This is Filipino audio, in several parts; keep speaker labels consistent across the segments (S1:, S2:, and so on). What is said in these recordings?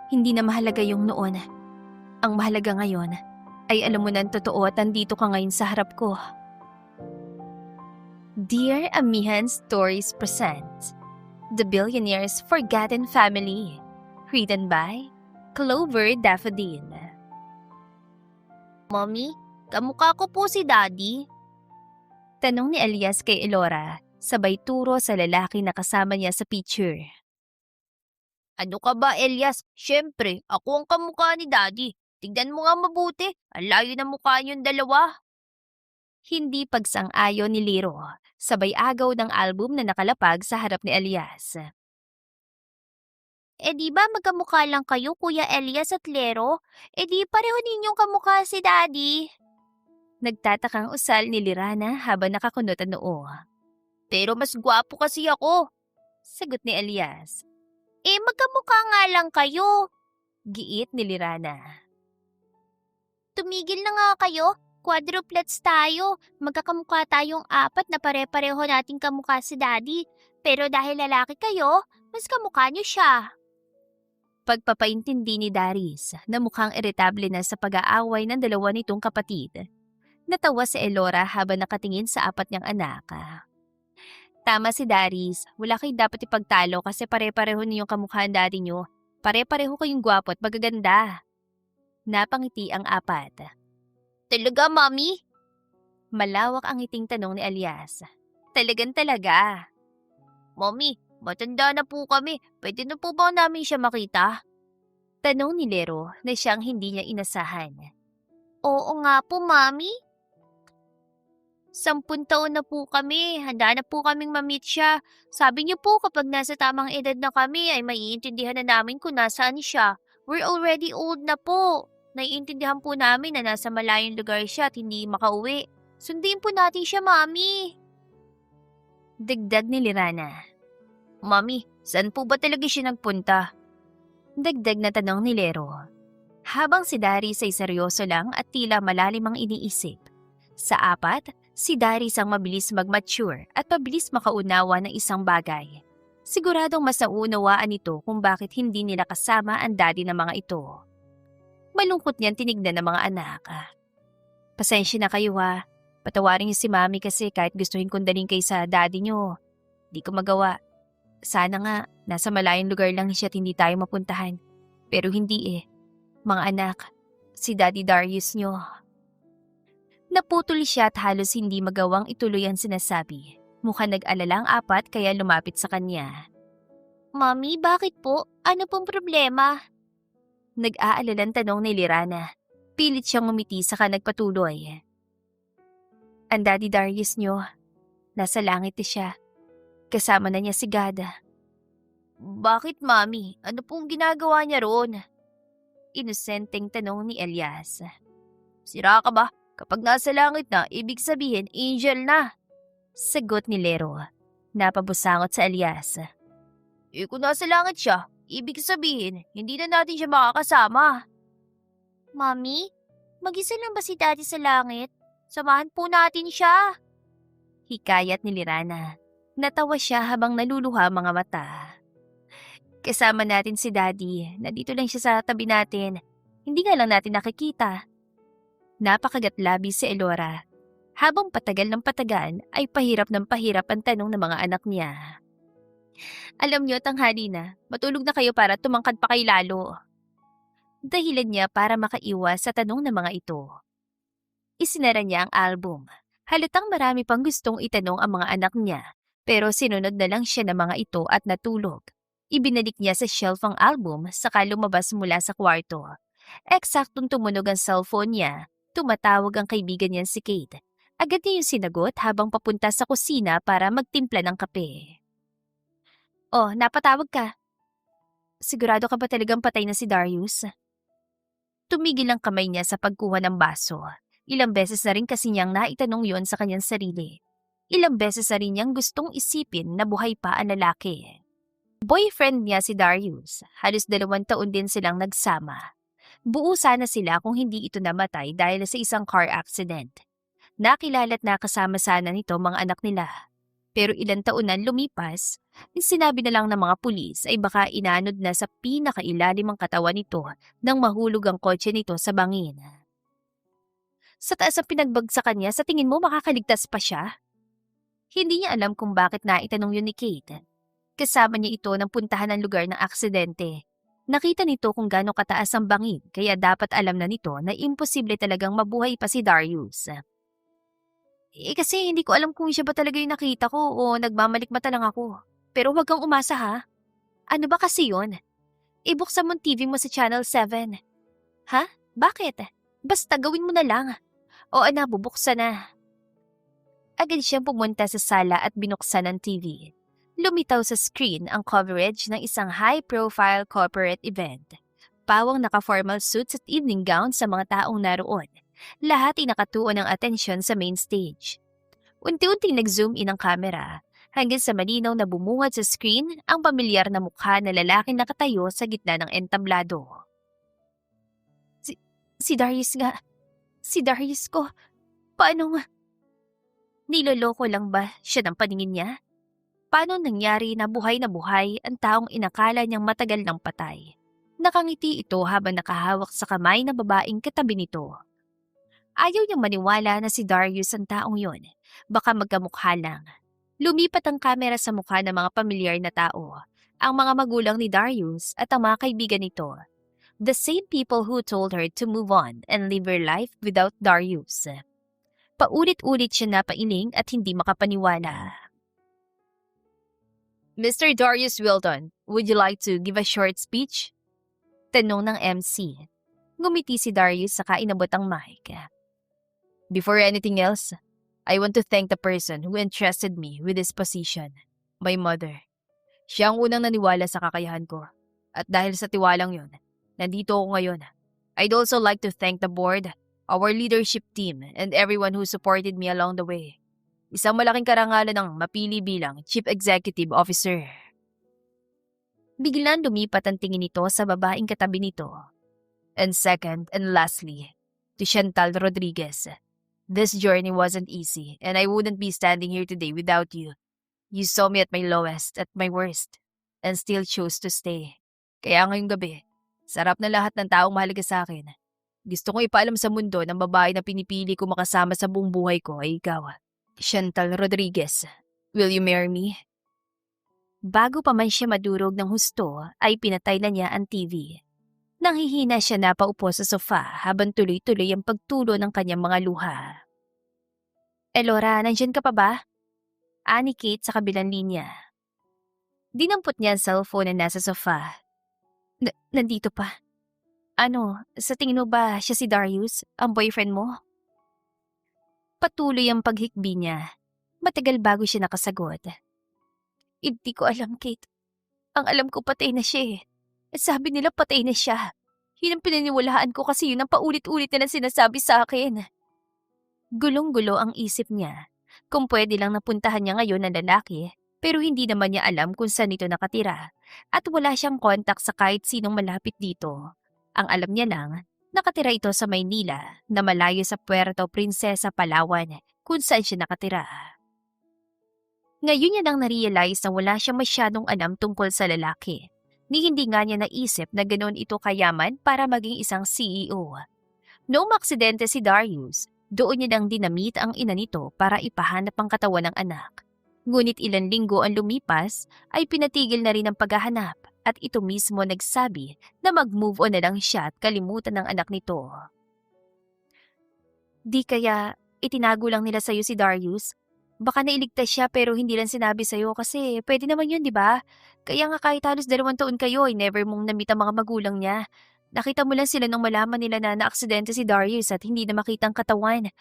S1: Hindi na mahalaga yung noon. Ang mahalaga ngayon ay alam mo na ang totoo at nandito ka ngayon sa harap ko. Dear Amihan Stories presents The Billionaire's Forgotten Family. Written by Clover Daffodil.
S2: Mommy, kamukha ko po si Daddy.
S1: Tanong ni Elias kay Elora, sabay turo sa lalaki na kasama niya sa picture.
S2: Ano ka ba, Elias? Siyempre, ako ang kamukha ni Daddy. Tignan mo nga mabuti, ang layo ng mukha niyong dalawa.
S1: Hindi pagsang-ayon ni Liro, sabay agaw ng album na nakalapag sa harap ni Elias.
S2: Di ba magkamukha lang kayo, Kuya Elias at Lero? Di pareho ninyong kamukha si Daddy.
S1: Nagtatakang usal ni Lirana habang nakakunot ang noo.
S2: Pero mas gwapo kasi ako.
S1: Sagot ni Elias.
S2: Magkamukha nga lang kayo.
S1: Giit ni Lirana.
S2: Tumigil na nga kayo. Quadruplets tayo. Magkakamukha tayong apat na pare-pareho nating kamukha si Daddy. Pero dahil lalaki kayo, mas kamukha niyo siya.
S1: Pagpapaintindi ni Darius na mukhang iritable na sa pag-aaway ng dalawa nitong kapatid. Natawa si Elora habang nakatingin sa apat niyang anak. Tama si Darius, wala kayo dapat ipagtalo kasi pare-pareho niyong kamukha ang daddy niyo. Pare-pareho kayong gwapo at magaganda. Napangiti ang apat.
S2: Talaga, Mommy?
S1: Malawak ang ngiting tanong ni Elias. Talagang talaga.
S2: Mommy, matanda na po kami. Pwede na po ba namin siya makita?
S1: Tanong ni Lero na siyang hindi niya inasahan.
S2: Oo nga po, Mommy. 10 taon na po kami. Handa na po kaming ma-meet siya. Sabi niyo po kapag nasa tamang edad na kami ay maiintindihan na namin kung nasaan siya. We're already old na po. Naiintindihan po namin na nasa malayong lugar siya at hindi makauwi. Sundin po natin siya, Mami.
S1: Dagdag ni Lirana.
S2: Mami, saan po ba talaga siya nagpunta?
S1: Dagdag na tanong ni Lero. Habang si Darius ay seryoso lang at tila malalim ang iniisip. Sa apat, si Darius ang mabilis mag-mature at mabilis makaunawa ng isang bagay. Siguradong mas naunawaan nito kung bakit hindi nila kasama ang daddy ng mga ito. Malungkot niyan tinignan ng mga anak. Pasensya na kayo ha. Patawarin niyo si Mami kasi kahit gustuhin kong daling kay sa daddy niyo, di ko magawa. Sana nga, nasa malayong lugar lang siya at hindi tayo mapuntahan. Pero hindi eh. Mga anak, si Daddy Darius niyo. Naputol siya at halos hindi magawang ituloy ang sinasabi. Mukhang nag-alala ang apat kaya lumapit sa kanya.
S2: Mami, bakit po? Ano pong problema?
S1: Nag-aalalang tanong ni Lirana. Pilit siyang umiti saka nagpatuloy. Ang Daddy Darius niyo, nasa langit siya. Kasama na niya si God.
S2: Bakit, Mami? Ano pong ginagawa niya roon?
S1: Inosenteng tanong ni Elias.
S2: Sira ka ba? Kapag nasa langit na, ibig sabihin angel na.
S1: Sagot ni Lero. Napabusangot sa Elias.
S2: Kung nasa langit siya, ibig sabihin hindi na natin siya makakasama. Mami, mag-isa lang ba si Daddy sa langit? Samahan po natin siya.
S1: Hikayat ni Lirana. Natawa siya habang naluluha mga mata. Kasama natin si Daddy. Nandito lang siya sa tabi natin. Hindi nga lang natin nakikita. Napakagatlabi si Elora. Habang patagal ng patagan ay pahirap ng pahirap ang tanong ng mga anak niya. Alam niyo, tanghali na. Matulog na kayo para tumangkad pa kayo lalo. Dahilan niya para makaiwas sa tanong ng mga ito. Isinara niya ang album. Halatang marami pang gustong itanong ang mga anak niya. Pero sinunod na lang siya ng mga ito at natulog. Ibinalik niya sa shelf ang album saka lumabas mula sa kwarto. Eksaktong tumunog ang cellphone niya. Tumatawag ang kaibigan niya si Kate. Agad niya yung sinagot habang papunta sa kusina para magtimpla ng kape. Oh, napatawag ka. Sigurado ka ba talagang patay na si Darius? Tumigil ang kamay niya sa pagkuha ng baso. Ilang beses na rin kasi niyang naitanong yon sa kanyang sarili. Ilang beses na rin niyang gustong isipin na buhay pa ang lalaki. Boyfriend niya si Darius. Halos 2 taon din silang nagsama. Buo sana sila kung hindi ito namatay dahil sa isang car accident. Nakilala at nakasama sana nito mga anak nila. Pero ilang taon na lumipas, sinabi na lang ng mga pulis ay baka inanod na sa pinakailalim ang katawan nito nang mahulog ang kotse nito sa bangin. Sa taas ang pinagbagsakan niya, sa tingin mo makakaligtas pa siya? Hindi niya alam kung bakit naitanong yun ni Kate. Kasama niya ito nang puntahan ang lugar ng aksidente. Nakita nito kung gaano kataas ang bangin kaya dapat alam na nito na imposible talagang mabuhay pa si Darius. Kasi hindi ko alam kung siya ba talaga yung nakita ko o nagmamalikmata lang ako. Pero huwag kang umasa ha. Ano ba kasi yun? Ibuksan mo ang TV mo sa Channel 7. Ha? Bakit? Basta gawin mo na lang. O ana, bubuksan na. Agad siyang pumunta sa sala at binuksan ang TV. Lumitaw sa screen ang coverage ng isang high-profile corporate event. Pawang naka-formal suits at evening gowns sa mga taong naroon. Lahat ay nakatuon ng atensyon sa main stage. Unti-unting nag-zoom in ang camera hanggang sa malinaw na bumungad sa screen ang pamilyar na mukha na lalaking nakatayo sa gitna ng entablado. Si Darius nga. Si Darius ko. Paano nga? Niloloko lang ba siya ng paningin niya? Paano nangyari na buhay ang taong inakala niyang matagal ng patay? Nakangiti ito habang nakahawak sa kamay ng babaeng katabi nito. Ayaw niyang maniwala na si Darius ang taong yon. Baka magkamukha lang. Lumipat ang kamera sa mukha ng mga pamilyar na tao. Ang mga magulang ni Darius at ang mga kaibigan nito. The same people who told her to move on and live her life without Darius. Paulit-ulit siya napailing at hindi makapaniwala. Mr. Darius Wilton, would you like to give a short speech? Tanong ng MC. Ngumiti si Darius saka inabot ang mic. Before anything else, I want to thank the person who entrusted me with this position, my mother. Siya ang unang naniwala sa kakayahan ko. At dahil sa tiwalang yon, nandito ako ngayon. I'd also like to thank the board, our leadership team, and everyone who supported me along the way. Isang malaking karangalan ng mapili bilang Chief Executive Officer. Biglang lumipat ang tingin nito sa babaeng katabi nito. And second and lastly, to Chantal Rodriguez. This journey wasn't easy and I wouldn't be standing here today without you. You saw me at my lowest, at my worst, and still chose to stay. Kaya ngayong gabi, sarap na lahat ng taong mahalaga sa akin. Gusto kong ipaalam sa mundo ng babae na pinipili ko makasama sa buong buhay ko ay ikaw. Chantal Rodriguez, will you marry me? Bago pa man siya madurog ng husto, ay pinatay na niya ang TV. Nanghihina siya na paupo sa sofa habang tuloy-tuloy ang pagtulo ng kanyang mga luha. Elora, nandyan ka pa ba? Ani Kate sa kabilang linya. Dinampot niya ang cellphone na nasa sofa. Nandito pa. Ano, sa tingin mo ba siya si Darius, ang boyfriend mo? Patuloy ang paghikbi niya. Matagal bago siya nakasagot. Hindi ko alam, Kate. Ang alam ko patay na siya eh. Sabi nila patay na siya. Yun ang pinaniwalaan ko kasi yun ang paulit-ulit na sinasabi sa akin. Gulong-gulo ang isip niya. Kung pwede lang napuntahan niya ngayon ang lalaki, pero hindi naman niya alam kung saan ito nakatira. At wala siyang kontak sa kahit sinong malapit dito. Ang alam niya lang, nakatira ito sa Maynila na malayo sa Puerto Princesa, Palawan, kung saan siya nakatira. Ngayon niya nang na-realize na wala siyang masyadong alam tungkol sa lalaki. Ni hindi nga niya naisip na ganoon ito kayaman para maging isang CEO. Noong aksidente si Darius, doon niya nang dinamit ang ina nito para ipahanap ang katawan ng anak. Ngunit ilang linggo ang lumipas ay pinatigil na rin ang paghahanap at ito mismo nagsabi na mag-move on na lang siya at kalimutan ng anak nito. Di kaya itinago lang nila sa'yo si Darius? Baka nailigtas siya pero hindi lang sinabi sa'yo kasi pwede naman yun, di ba? Kaya nga kahit halos 2 taon kayo ay never mong namit ang mga magulang niya. Nakita mo lang sila nung malaman nila na naaksidente si Darius at hindi na makita ang katawan.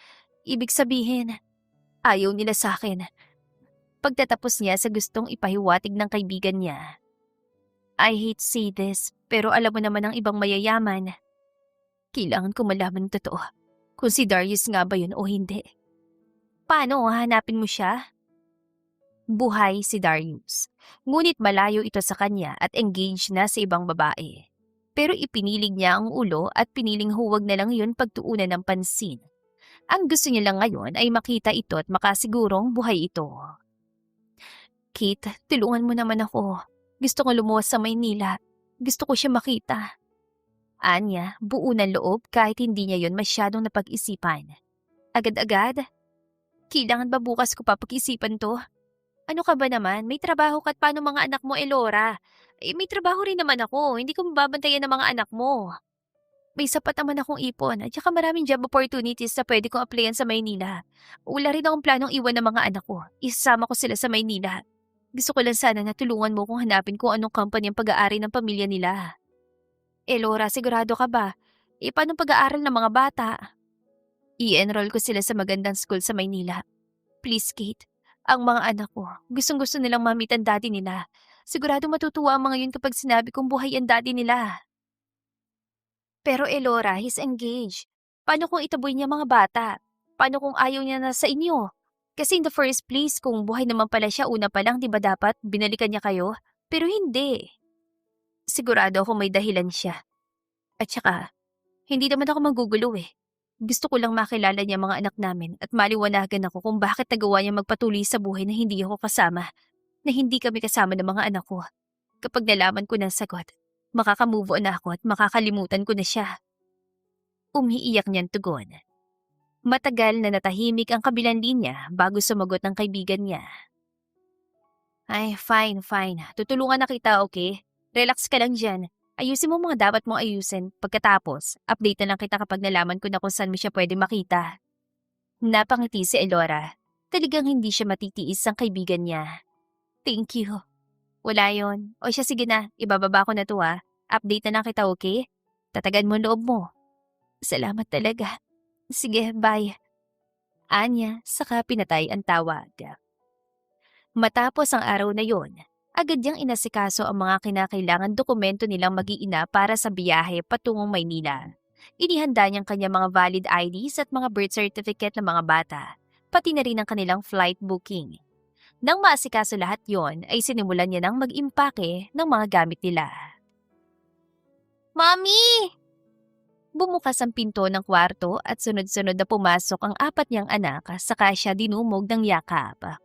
S1: Ibig sabihin, ayaw nila sa akin. Pagtatapos niya sa gustong ipahiwatig ng kaibigan niya. I hate to say this, pero alam mo naman ang ibang mayayaman. Kailangan ko malaman ng totoo kung si Darius nga ba yun o hindi. Paano hahanapin mo siya? Buhay si Darius. Ngunit malayo ito sa kanya at engaged na sa ibang babae. Pero ipinilig niya ang ulo at piniling huwag na lang yun pagtuunan ng pansin. Ang gusto niya lang ngayon ay makita ito at makasigurong buhay ito. Kate, tulungan mo naman ako. Gusto ko lumuwas sa Maynila. Gusto ko siya makita. Anya, buo ng loob kahit hindi niya yon masyadong napag-isipan. Agad-agad? Kailangan ba bukas ko papag-isipan to? Ano ka ba naman? May trabaho ka't paano mga anak mo, Elora? May trabaho rin naman ako. Hindi ko mababantayan ng mga anak mo. May sapat naman akong ipon at saka maraming job opportunities na pwede kong applyan sa Maynila. Wala rin akong planong iwan ng mga anak ko. Isasama ko sila sa Maynila. Gusto ko lang sana na tulungan mo kung hanapin kung anong company ang pag-aari ng pamilya nila. Laura, sigurado ka ba? Paano pag-aaral ng mga bata? I-enroll ko sila sa magandang school sa Maynila. Please, Kate. Ang mga anak ko, gustong-gusto nilang mamit ang daddy nila. Sigurado matutuwa ang mga yun kapag sinabi kong buhay ang daddy nila. Pero Elora, he's engaged. Paano kung itaboy niya mga bata? Paano kung ayaw niya na sa inyo? Kasi in the first place, kung buhay naman pala siya una pa lang, di ba dapat binalikan niya kayo? Pero hindi. Sigurado ako may dahilan siya. At saka, hindi naman ako magugulo eh. Gusto ko lang makilala niya mga anak namin at maliwanagan ako kung bakit nagawa niya magpatuloy sa buhay na hindi ako kasama, na hindi kami kasama ng mga anak ko. Kapag nalaman ko ng sagot, makaka-move on ako at makakalimutan ko na siya. Umiiyak niyang tugon. Matagal na natahimik ang kabilang linya bago sumagot ng kaibigan niya. Ay, fine. Tutulungan na kita, okay? Relax ka lang dyan. Ayusin mo mga dapat mong ayusin. Pagkatapos, update na lang kita kapag nalaman ko na kung saan mo siya pwede makita. Napangiti si Elora. Talagang hindi siya matitiis ang kaibigan niya. Thank you. Wala yon. O siya, sige na. Ibababa ko na to ha. Update na lang kita, okay? Tatagan mo loob mo. Salamat talaga. Sige, bye. Anya, saka pinatay ang tawag. Matapos ang araw na yon, agad niyang inasikaso ang mga kinakailangan dokumento nilang mag-iina para sa biyahe patungong Maynila. Inihanda niyang kanyang mga valid IDs at mga birth certificate ng mga bata, pati na rin ang kanilang flight booking. Nang maasikaso lahat yon, ay sinimulan niya ng mag-impake ng mga gamit nila.
S2: Mommy!
S1: Bumukas ang pinto ng kwarto at sunod-sunod na pumasok ang 4 niyang anak, saka siya dinumog ng yakap.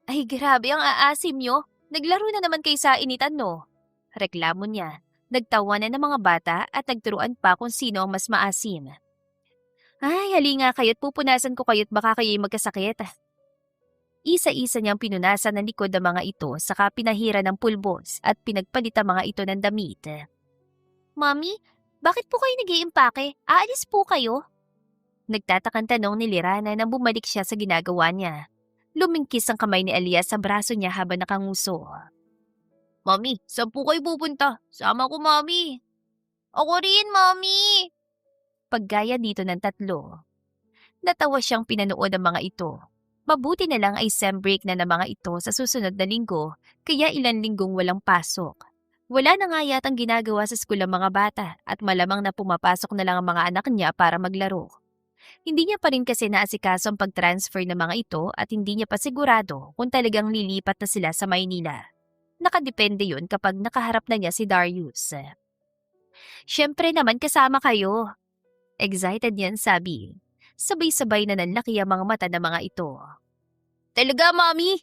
S1: Ay, grabe ang aasim niyo. Naglaro na naman kayo sa initan, no? Reklamo niya. Nagtawanan ng mga bata at nagturuan pa kung sino ang mas maasim. Ay, hali nga kayo't pupunasan ko kayo't baka kayo'y magkasakit. Isa-isa niyang pinunasan ng likod ng mga ito, saka pinahira ng pulbos at pinagpalit ang mga ito ng damit.
S2: Mommy, bakit po kayo nag-iimpake? Aalis po kayo?
S1: Nagtatakang tanong ni Lirana nang bumalik siya sa ginagawa niya. Lumingkis ang kamay ni Elias sa braso niya habang nakanguso.
S2: Mommy, saan po kayo pupunta? Sama ko, Mommy. Ako rin, Mommy.
S1: Paggaya dito ng 3. Natawa siyang pinanood ang mga ito. Mabuti na lang ay sem break na ng mga ito sa susunod na linggo, kaya ilang linggong walang pasok. Wala na nga yatang ginagawa sa school ang mga bata at malamang na pumapasok na lang ang mga anak niya para maglaro. Hindi niya pa rin kasi naasikaso ang pag-transfer ng mga ito at hindi niya pa sigurado kung talagang lilipat na sila sa Maynila. Nakadepende yun kapag nakaharap na niya si Darius. Siyempre naman kasama kayo. Excited niyan sabi. Sabay-sabay na nanlaki ang mga mata ng mga ito.
S2: Talaga, Mommy?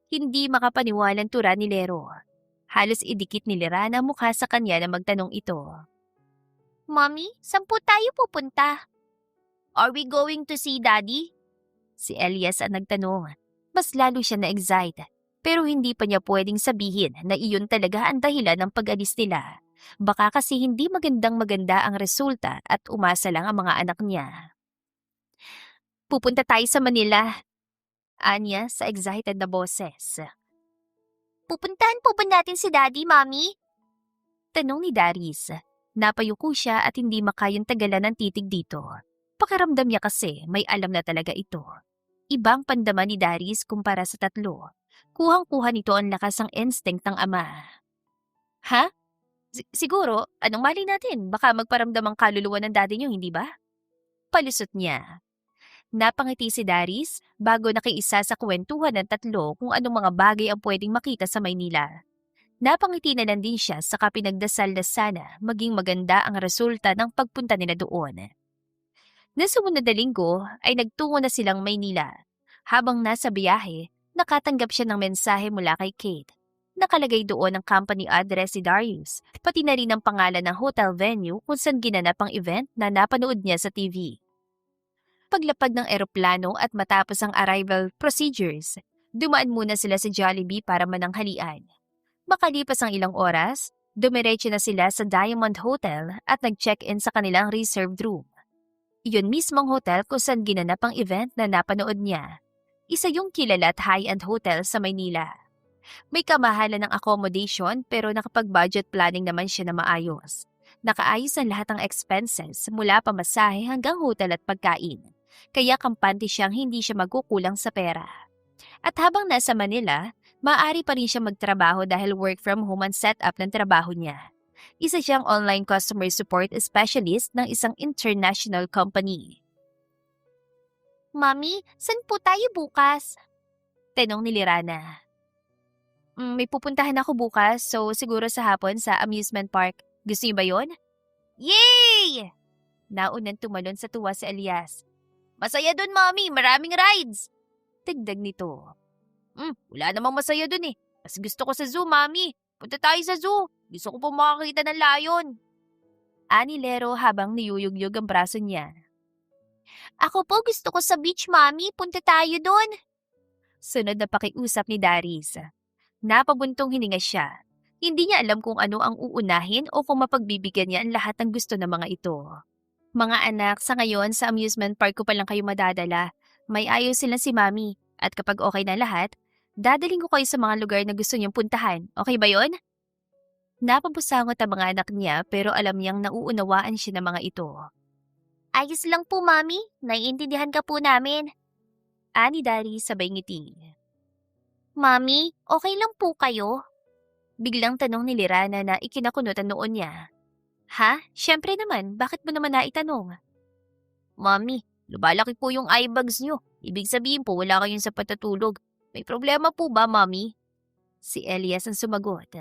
S1: Hindi makapaniwalang tura ni Lero. Halos idikit ni Lirana ang mukha sa kanya na magtanong ito.
S2: Mommy, saan po tayo pupunta? Are we going to see Daddy?
S1: Si Elias ang nagtanong. Mas lalo siya na-excite. Pero hindi pa niya pwedeng sabihin na iyon talaga ang dahilan ng pag-alis nila. Baka kasi hindi magandang-maganda ang resulta at umasa lang ang mga anak niya. Pupunta tayo sa Manila. Anya sa excited na boses.
S2: Pupuntahan po ba natin si Daddy, Mommy?
S1: Tanong ni Darius. Napayuko siya at hindi makayang tagalan ng titig dito. Pakiramdam niya kasi may alam na talaga ito. Ibang pandaman ni Darius kumpara sa 3. Kuhang-kuha nito ang lakas ng instinct ng ama. Ha? Siguro, anong mali natin? Baka magparamdam ang kaluluwa ng daddy niyo, hindi ba? Palusot niya. Napangiti si Darius bago nakiisa sa kwentuhan ng 3 kung anong mga bagay ang pwedeng makita sa Maynila. Napangiti na lang din siya saka pinagdasal na sana maging maganda ang resulta ng pagpunta nila doon. Na sumunod na linggo ay nagtungo na silang Maynila. Habang nasa biyahe, Nakatanggap siya ng mensahe mula kay Kate. Nakalagay doon ang company address ni Darius, pati na rin ang pangalan ng hotel venue kung saan ginanap ang event na napanood niya sa TV. Paglapag ng eroplano at matapos ang arrival procedures, dumaan muna sila sa Jollibee para mananghalian. Makalipas ang ilang oras, dumiretso na sila sa Diamond Hotel at nag-check-in sa kanilang reserved room. Iyon mismong hotel kung saan ginanap ang event na napanood niya. Isa yung kilala at high-end hotel sa Maynila. May kamahalan ng accommodation pero nakapag-budget planning naman siya na maayos. Nakaayos ang lahat ng expenses mula pamasahe hanggang hotel at pagkain. Kaya kampante siyang hindi siya magkukulang sa pera. At habang nasa Manila, maaari pa rin siya magtrabaho dahil work from home ang setup ng trabaho niya. Isa siyang online customer support specialist ng isang international company.
S2: Mami, saan po tayo bukas?
S1: Tanong ni Lirana. May pupuntahan ako bukas, so siguro sa hapon sa amusement park. Gusto niyo ba yun?
S2: Yay!
S1: Naunang tumalon sa tuwa si Elias.
S2: Masaya dun, Mami. Maraming rides.
S1: Dagdag nito.
S2: Wala namang masaya dun eh. Mas gusto ko sa zoo, Mami. Punta tayo sa zoo. Gusto ko po makakita ng lion.
S1: Ani Lero habang niyuyugyug ang braso niya.
S2: Ako po gusto ko sa beach, Mami. Punta tayo dun.
S1: Sunod na pakiusap ni Darius. Napabuntong hininga siya. Hindi niya alam kung ano ang uunahin o kung mapagbibigyan niya ang lahat ng gusto ng mga ito. Mga anak, sa ngayon sa amusement park ko pa lang kayo madadala. May ayos sila si Mami at kapag okay na lahat, dadaling ko kayo sa mga lugar na gusto niyong puntahan. Okay ba yon? Napabusangot ang mga anak niya pero alam niyang nauunawaan siya ng mga ito.
S2: Ayos lang po, Mami. Naiintindihan ka po namin.
S1: Ani Dari sabay ngiti.
S2: Mami, okay lang po kayo?
S1: Biglang tanong ni Lirana na ikinakunot ang noon niya. Ha? Siyempre naman, bakit mo naman naitanong?
S2: Mami, lumalaki po yung eye bags niyo. Ibig sabihin po wala kayong sapat na tulog. May problema po ba, Mami?
S1: Si Elias ang sumagot.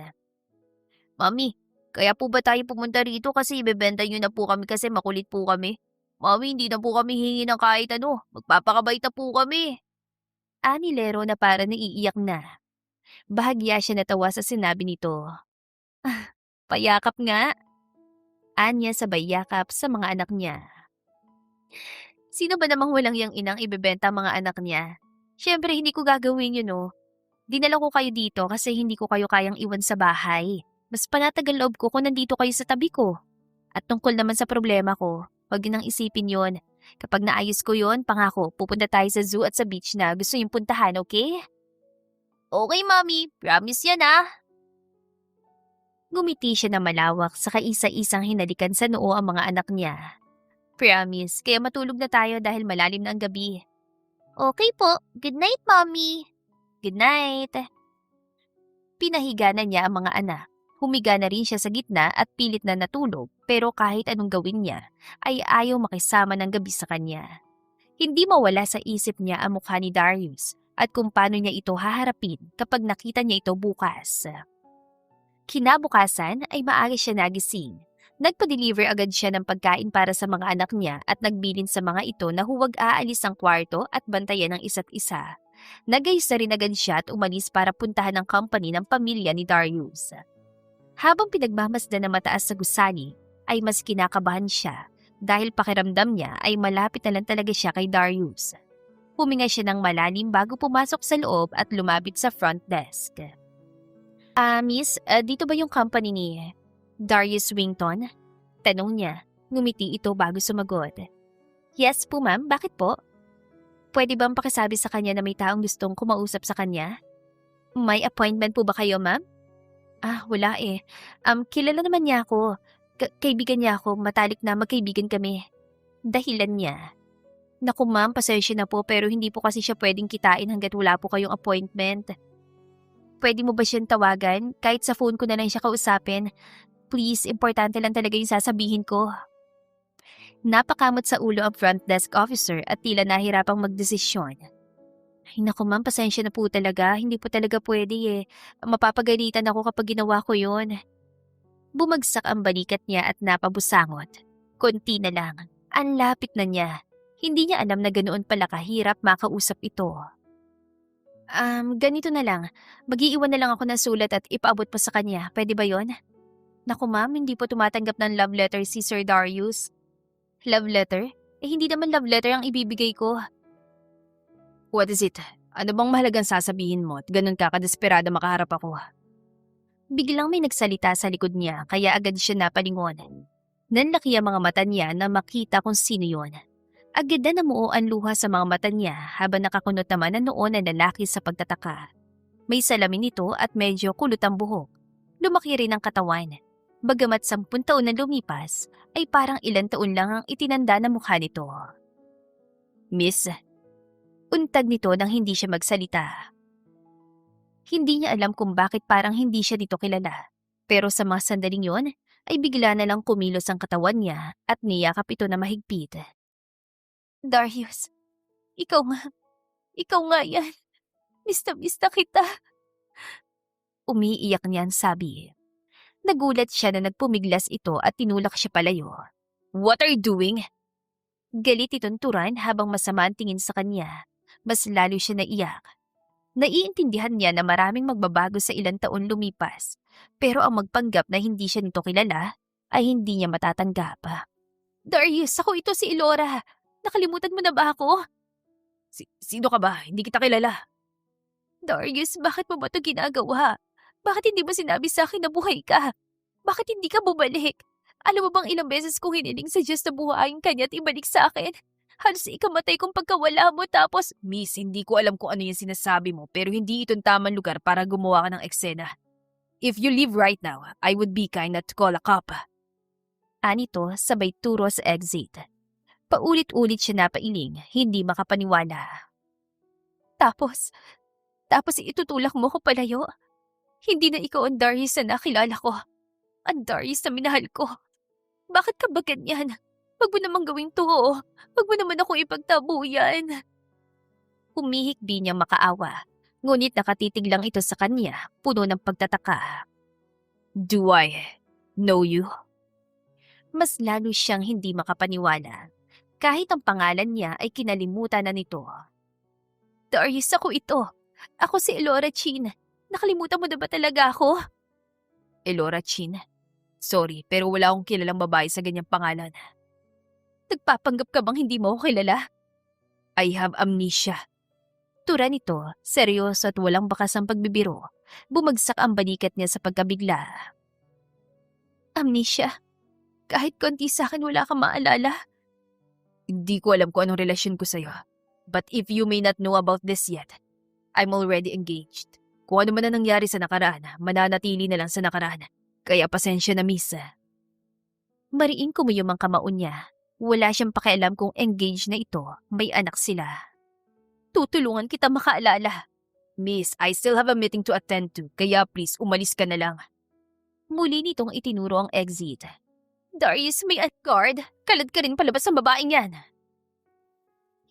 S2: Mami, kaya po ba tayo pumunta rito kasi ibebenta niyo na po kami kasi makulit po kami? Mami, hindi na po kami hingi ng kahit ano. Magpapakabait na po kami.
S1: Ani Lero na para naiiyak na. Bahagya siya natawa sa sinabi nito. Payakap nga. Anya sabay yakap sa mga anak niya. Sino ba namang walang yang inang ibebenta ang mga anak niya? Siyempre hindi ko gagawin yun no. Dinala ko kayo dito kasi hindi ko kayo kayang iwan sa bahay. Mas panatagal loob ko kung nandito kayo sa tabi ko. At tungkol naman sa problema ko, wag nang isipin yon. Kapag naayos ko yon, pangako, pupunta tayo sa zoo at sa beach na gusto yung puntahan, okay?
S2: Okay, Mami. Promise yan ah.
S1: Ngumiti siya na malawak sa kaisa-isang hinalikan sa noo ang mga anak niya. Promise, kaya matulog na tayo dahil malalim na ang gabi.
S2: Okay po. Good night, Mami.
S1: Good night. Pinahiga na niya ang mga anak. Humiga na rin siya sa gitna at pilit na natulog pero kahit anong gawin niya ay ayaw makisama ng gabi sa kanya. Hindi mawala sa isip niya ang mukha ni Darius at kung paano niya ito haharapin kapag nakita niya ito bukas. Kinabukasan ay maaga siya nagising. Nagpa-deliver agad siya ng pagkain para sa mga anak niya at nagbilin sa mga ito na huwag aalis ang kwarto at bantayan ng isa't isa. Nagayos na rin agad siya at umalis para puntahan ang company ng pamilya ni Darius. Habang pinagmamasdan na mataas sa gusali, ay mas kinakabahan siya dahil pakiramdam niya ay malapit na lang talaga siya kay Darius. Huminga siya ng malalim bago pumasok sa loob at lumapit sa front desk. Miss, dito ba yung company ni Darius Wington? Tanong niya. Ngumiti ito bago sumagot. Yes po ma'am, bakit po? Pwede bang pakisabi sa kanya na may taong gustong kumausap sa kanya? May appointment po ba kayo ma'am? Wala eh. Kilala naman niya ako. Kaibigan niya ako, matalik na magkaibigan kami. Dahilan niya. Naku ma'am, pasensya na po pero hindi po kasi siya pwedeng kitain hanggat wala po kayong appointment. Pwede mo ba siyang tawagan? Kahit sa phone ko na lang siya kausapin. Please, importante lang talaga yung sasabihin ko. Napakamot sa ulo ang front desk officer at tila nahirapang magdesisyon. Ay naku ma'am, pasensya na po talaga. Hindi po talaga pwede eh. Mapapagalitan ako kapag ginawa ko yon. Bumagsak ang balikat niya at napabusangot. Konti na lang. Ang lapit na niya. Hindi niya alam na ganoon pala kahirap makausap ito. Ganito na lang. Mag-iiwan na lang ako ng sulat at ipaabot po sa kanya. Pwede ba yon? Naku ma'am, hindi po tumatanggap ng love letter si Sir Darius. Love letter? Eh hindi naman love letter ang ibibigay ko. What is it? Ano bang mahalagang sasabihin mo at ganun ka kadesperada makaharap ako? Biglang may nagsalita sa likod niya kaya agad siya napalingon. Nanlaki ang mga mata niya na makita kung sino yon. Agad na namuo ang luha sa mga mata niya habang nakakunot naman ang noo ng lalaki sa pagtataka. May salamin ito at medyo kulot ang buhok. Lumaki rin ang katawan. Bagamat 10 taon na lumipas, ay parang ilang taon lang ang itinanda na mukha nito. Miss, untag nito nang hindi siya magsalita. Hindi niya alam kung bakit parang hindi siya dito kilala. Pero sa mga sandaling yon, ay bigla na lang kumilos ang katawan niya at niyakap ito na mahigpit. Darius, ikaw nga yan. Mista kita. Umiiyak niyan sabi. Nagulat siya na nagpumiglas ito at tinulak siya palayo. What are you doing? Galit itong Turan habang masama ang tingin sa kanya. Mas lalo siya naiyak. Naiintindihan niya na maraming magbabago sa ilang taon lumipas. Pero ang magpanggap na hindi siya nito kilala ay hindi niya matatanggap. Darius, ako ito si Elora. Nakalimutan mo na ba ako? Sino ka ba? Hindi kita kilala. Darius, bakit mo ba ito ginagawa? Bakit hindi mo sinabi sa akin na buhay ka? Bakit hindi ka bumalik? Alam mo bang ilang beses kong hiniling sa Diyos na buhayin ka niya at ibalik sa akin? Halos ikamatay kong pagkawala mo tapos… Miss, hindi ko alam kung ano yung sinasabi mo pero hindi itong tamang lugar para gumawa ka ng eksena. If you leave right now, I would be kind not to call a cop. Anito sabay turo sa exit. Paulit-ulit siya napailing, hindi makapaniwala. Tapos itutulak mo ko palayo? Hindi na ikaw ang Darius na nakilala ko. Ang Darius na minahal ko. Bakit ka ba ganyan? Wag mo namang gawing to. Wag mo naman akong ipagtabuyan. Humihikbi niyang makaawa. Ngunit nakatitig lang ito sa kanya, puno ng pagtataka. Do I know you? Mas lalo siyang hindi makapaniwala. Kahit ang pangalan niya ay kinalimutan na nito. Darius, ako ito. Ako si Elora Chin. Nakalimutan mo na ba talaga ako? Elora Chin? Sorry, pero wala akong kilalang babae sa ganyang pangalan. Nagpapanggap ka bang hindi mo ako kilala? I have amnesia. Tura nito, seryoso at walang bakas ang pagbibiro. Bumagsak ang balikat niya sa pagkabigla. Amnesia? Kahit konti sa akin wala kang maalala? Hindi ko alam kung anong relasyon ko sa'yo. But if you may not know about this yet, I'm already engaged. Kung ano man na nangyari sa nakaraan, mananatili na lang sa nakaraan. Kaya pasensya na, miss. Mariing kumuyom ang kamao niya. Wala siyang pakialam kung engaged na ito, may anak sila. Tutulungan kita makaalala. Miss, I still have a meeting to attend to, kaya please umalis ka na lang. Muli nitong itinuro ang exit. Darius, may guard. Kalad ka rin palabas ng babaeng yan.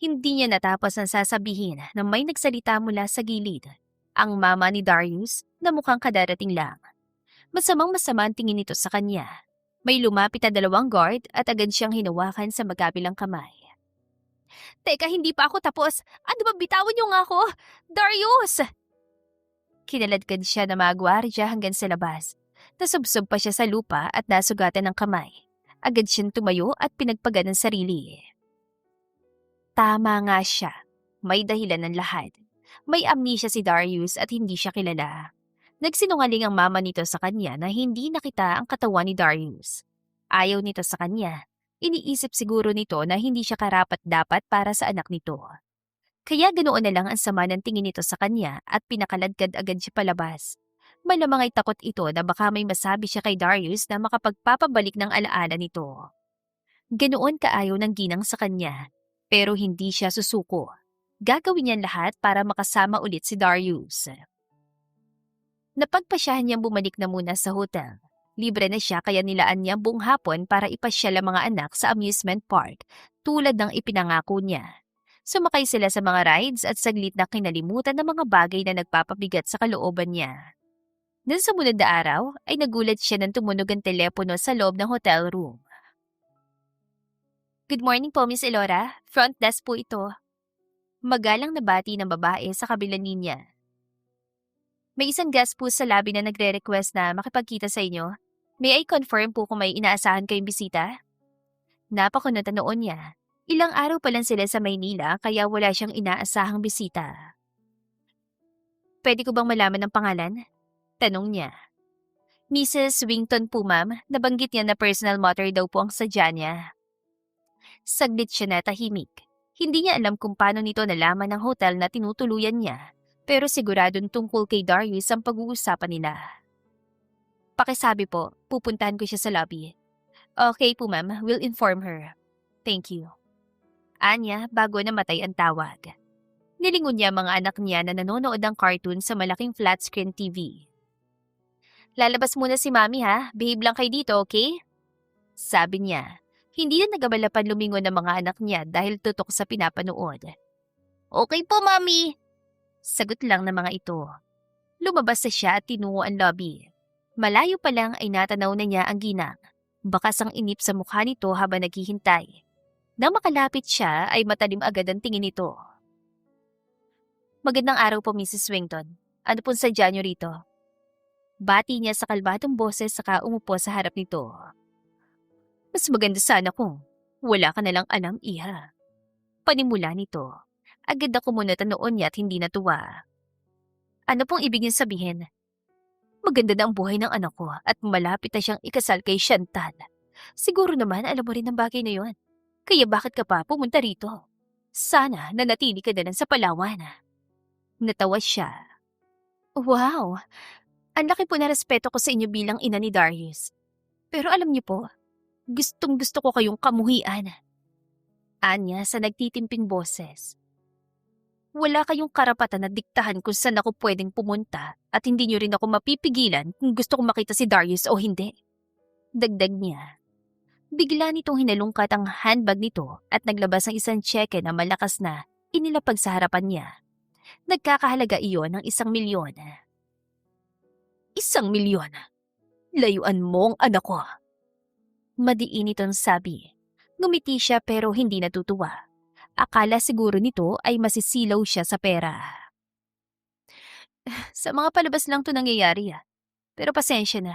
S1: Hindi niya natapos ang sasabihin na may nagsalita mula sa gilid. Ang mama ni Darius na mukhang kadarating lang. Masamang-masama ang tingin nito sa kanya. May lumapit na 2 guard at agad siyang hinawakan sa magkabilang kamay. Teka, hindi pa ako tapos. Ano ba, bitawan niyo nga ako? Darius! Kinaladkad siya na mga gwardiya hanggang sa labas. Nasubsob pa siya sa lupa at nasugatan ng kamay. Agad siyang tumayo at pinagpagan ng sarili. Tama nga siya. May dahilan ng lahat. May amnesia si Darius at hindi siya kilala. Nagsinungaling ang mama nito sa kanya na hindi nakita ang katawan ni Darius. Ayaw nito sa kanya. Iniisip siguro nito na hindi siya karapat-dapat para sa anak nito. Kaya ganoon na lang ang sama ng tingin nito sa kanya at pinakaladkad agad siya palabas. Malamang ay takot ito na baka may masabi siya kay Darius na makapagpapabalik ng alaala nito. Ganoon kaayaw ng ginang sa kanya, pero hindi siya susuko. Gagawin niya lahat para makasama ulit si Darius. Napagpasyahan niyang bumalik na muna sa hotel. Libre na siya kaya nilaan niya buong hapon para ipasyal ang mga anak sa amusement park tulad ng ipinangako niya. Sumakay sila sa mga rides at saglit na kinalimutan ng mga bagay na nagpapabigat sa kalooban niya. Nang sumunod na araw ay nagulat siya nang tumunog ang telepono sa loob ng hotel room. Good morning po, Miss Elora. Front desk po ito. Magalang na bati ng babae sa kabilang linya. May isang guest po sa lobby na nagre-request na makipagkita sa inyo. May I confirm po kung may inaasahan kayong bisita? Napakunot na noon niya. Ilang araw pa lang sila sa Maynila kaya wala siyang inaasahang bisita. Pwede ko bang malaman ang pangalan? Tanong niya. Mrs. Wington po ma'am, nabanggit niya na personal matter daw po ang sadya niya. Saglit siya na tahimik. Hindi niya alam kung paano nito nalaman ng hotel na tinutuluyan niya, pero siguradong tungkol kay Darius ang pag-uusapan nila. Pakisabi po, pupuntahan ko siya sa lobby. Okay po ma'am, we'll inform her. Thank you. Anya bago namatay ang tawag. Nilingon niya mga anak niya na nanonood ng cartoon sa malaking flat screen TV. Lalabas muna si Mami ha, behave lang kayo dito, okay? Sabi niya. Hindi na nagabalapan lumingon ng mga anak niya dahil tutok sa pinapanood.
S2: Okay po, Mami.
S1: Sagot lang ng mga ito. Lumabas na siya at tinungo ang lobby. Malayo pa lang ay natanaw na niya ang ginang. Bakas ang inip sa mukha nito habang naghihintay. Nang makalapit siya ay matalim agad ang tingin nito. Magandang araw po, Mrs. Wington. Ano pong sadya niyo rito? Bati niya sa kalmadong boses saka umupo sa harap nito. Mas maganda sana kung wala ka nalang alam, iha. Panimula nito. Agad na kumunot ang noon niya at hindi natuwa. Ano pong ibig niyang sabihin? Maganda na ang buhay ng anak ko at malapit na siyang ikasal kay Chantal. Siguro naman alam mo rin ang bagay na yon. Kaya bakit ka pa pumunta rito? Sana nanatili ka na lang sa Palawan. Natawa siya. Wow! Ang laki po na respeto ko sa inyo bilang ina ni Darius. Pero alam niyo po, gustong gusto ko kayong kamuhian. Anya sa nagtitimping boses. Wala kayong karapatan na diktahan kung saan ako pwedeng pumunta at hindi niyo rin ako mapipigilan kung gusto kong makita si Darius o hindi. Dagdag niya. Bigla nitong hinalungkat ang handbag nito at naglabas ng isang tseke na malakas na inilapag sa harapan niya. Nagkakahalaga iyon ng 1,000,000. 1,000,000? Layuan mo ang anak ko. Madiin itong sabi. Ngumiti siya pero hindi natutuwa. Akala siguro nito ay masisilaw siya sa pera. Sa mga palabas lang to nangyayari Pero pasensya na.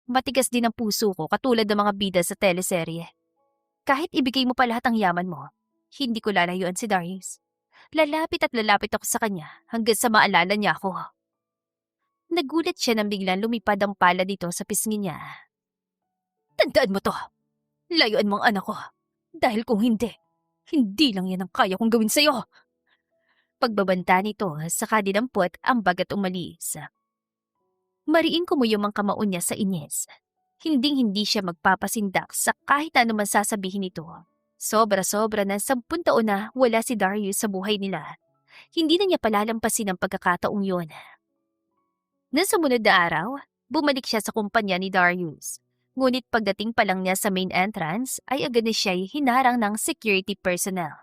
S1: Matigas din ang puso ko katulad ng mga bida sa teleserye. Kahit ibigay mo pa lahat ang yaman mo, hindi ko lalayuan si Darius. Lalapit at lalapit ako sa kanya hanggang sa maalala niya ako. Nagulat siya nang biglang lumipad ang pala dito sa pisngi niya. Tandaan mo to. Layuan mo ang anak ko. Dahil kung hindi, hindi lang yan ang kaya kong gawin sa'yo. Pagbabanta nito, saka dinampot ang bagat umalis. Mariin kumuyom ang kamao niya sa inis. Hinding-hindi siya magpapasindak sa kahit ano man sasabihin nito. Sobra-sobra na 10 taon na wala si Darius sa buhay nila. Hindi na niya palalampasin ang pagkakataong yun. Nang sumunod na araw, bumalik siya sa kumpanya ni Darius. Ngunit pagdating pa lang niya sa main entrance ay agad na siya'y hinarang ng security personnel.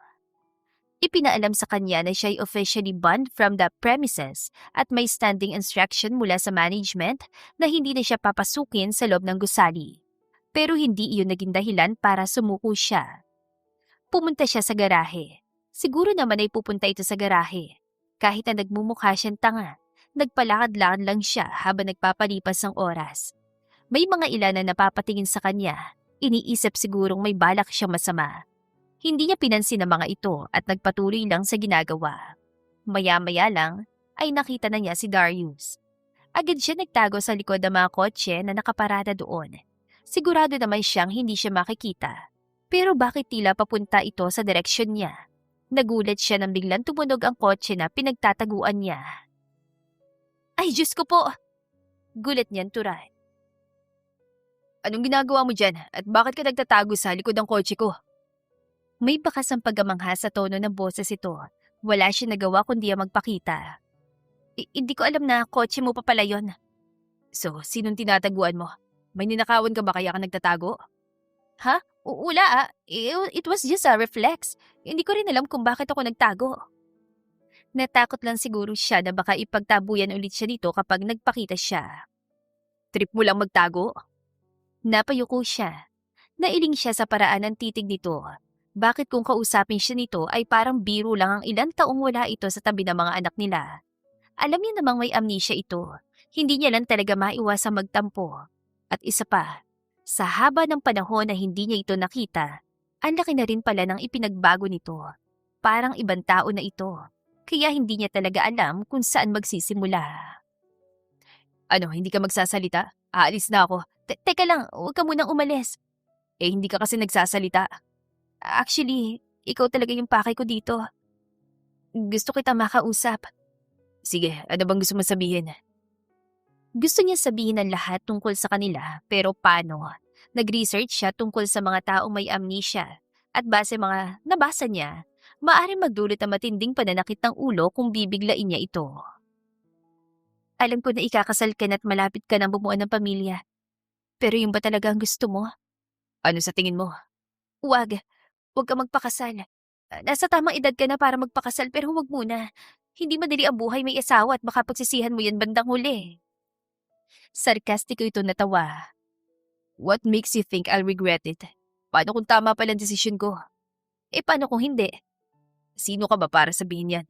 S1: Ipinaalam sa kanya na siya'y officially banned from the premises at may standing instruction mula sa management na hindi na siya papasukin sa loob ng gusali. Pero hindi iyon naging dahilan para sumuko siya. Pumunta siya sa garahe. Siguro naman ay pupunta ito sa garahe. Kahit na nagmumukha siyang tanga, nagpalakad-lakad lang siya habang nagpapalipas ng oras. May mga ilan na napapatingin sa kanya, iniisip sigurong may balak siyang masama. Hindi niya pinansin ang mga ito at nagpatuloy lang sa ginagawa. Maya-maya lang ay nakita na niya si Darius. Agad siya nagtago sa likod ng mga kotse na nakaparada doon. Sigurado naman siyang hindi siya makikita. Pero bakit tila papunta ito sa direksyon niya? Nagulat siya nang biglang tumunog ang kotse na pinagtataguan niya. Ay, Diyos ko po! Gulat niyan turay. Anong ginagawa mo dyan at bakit ka nagtatago sa likod ng kotse ko? May bakas ang paggamangha sa tono ng boses ito. Wala siya nagawa kundi ang magpakita. Hindi ko alam na kotse mo pa pala yun. So, sinong tinataguan mo? May ninakawan ka ba kaya ka nagtatago? Ha? Wala It was just a reflex. Hindi ko rin alam kung bakit ako nagtago. Natakot lang siguro siya na baka ipagtabuyan ulit siya dito kapag nagpakita siya. Trip mo lang magtago? Napayuko siya. Nailing siya sa paraan ng titig nito. Bakit kung kausapin siya nito ay parang biro lang ang ilang taong wala ito sa tabi ng mga anak nila? Alam niya namang may amnesia ito. Hindi niya lang talaga maiwasang magtampo. At isa pa, sa haba ng panahon na hindi niya ito nakita, ang laki na rin pala ng ipinagbago nito. Parang ibang tao na ito. Kaya hindi niya talaga alam kung saan magsisimula. Ano, hindi ka magsasalita? Aalis na ako. Teka lang, huwag ka munang umalis. Eh, hindi ka kasi nagsasalita. Actually, ikaw talaga yung pakay ko dito. Gusto kita makausap. Sige, ano bang gusto mo sabihin? Gusto niya sabihin ang lahat tungkol sa kanila, pero paano? Nag-research siya tungkol sa mga taong may amnesia. At base mga nabasa niya, maaaring magdulot ang matinding pananakit ng ulo kung bibiglain niya ito. Alam ko na ikakasal ka na at malapit ka nang bumuo ng pamilya. Pero yung ba talaga ang gusto mo? Ano sa tingin mo? Huwag. Huwag ka magpakasal. Nasa tamang edad ka na para magpakasal pero huwag muna. Hindi madali ang buhay may asawa at baka pagsisihan mo yan bandang huli. Sarkastiko ito natawa. What makes you think I'll regret it? Paano kung tama pala ang desisyon ko? Eh paano kung hindi? Sino ka ba para sabihin yan?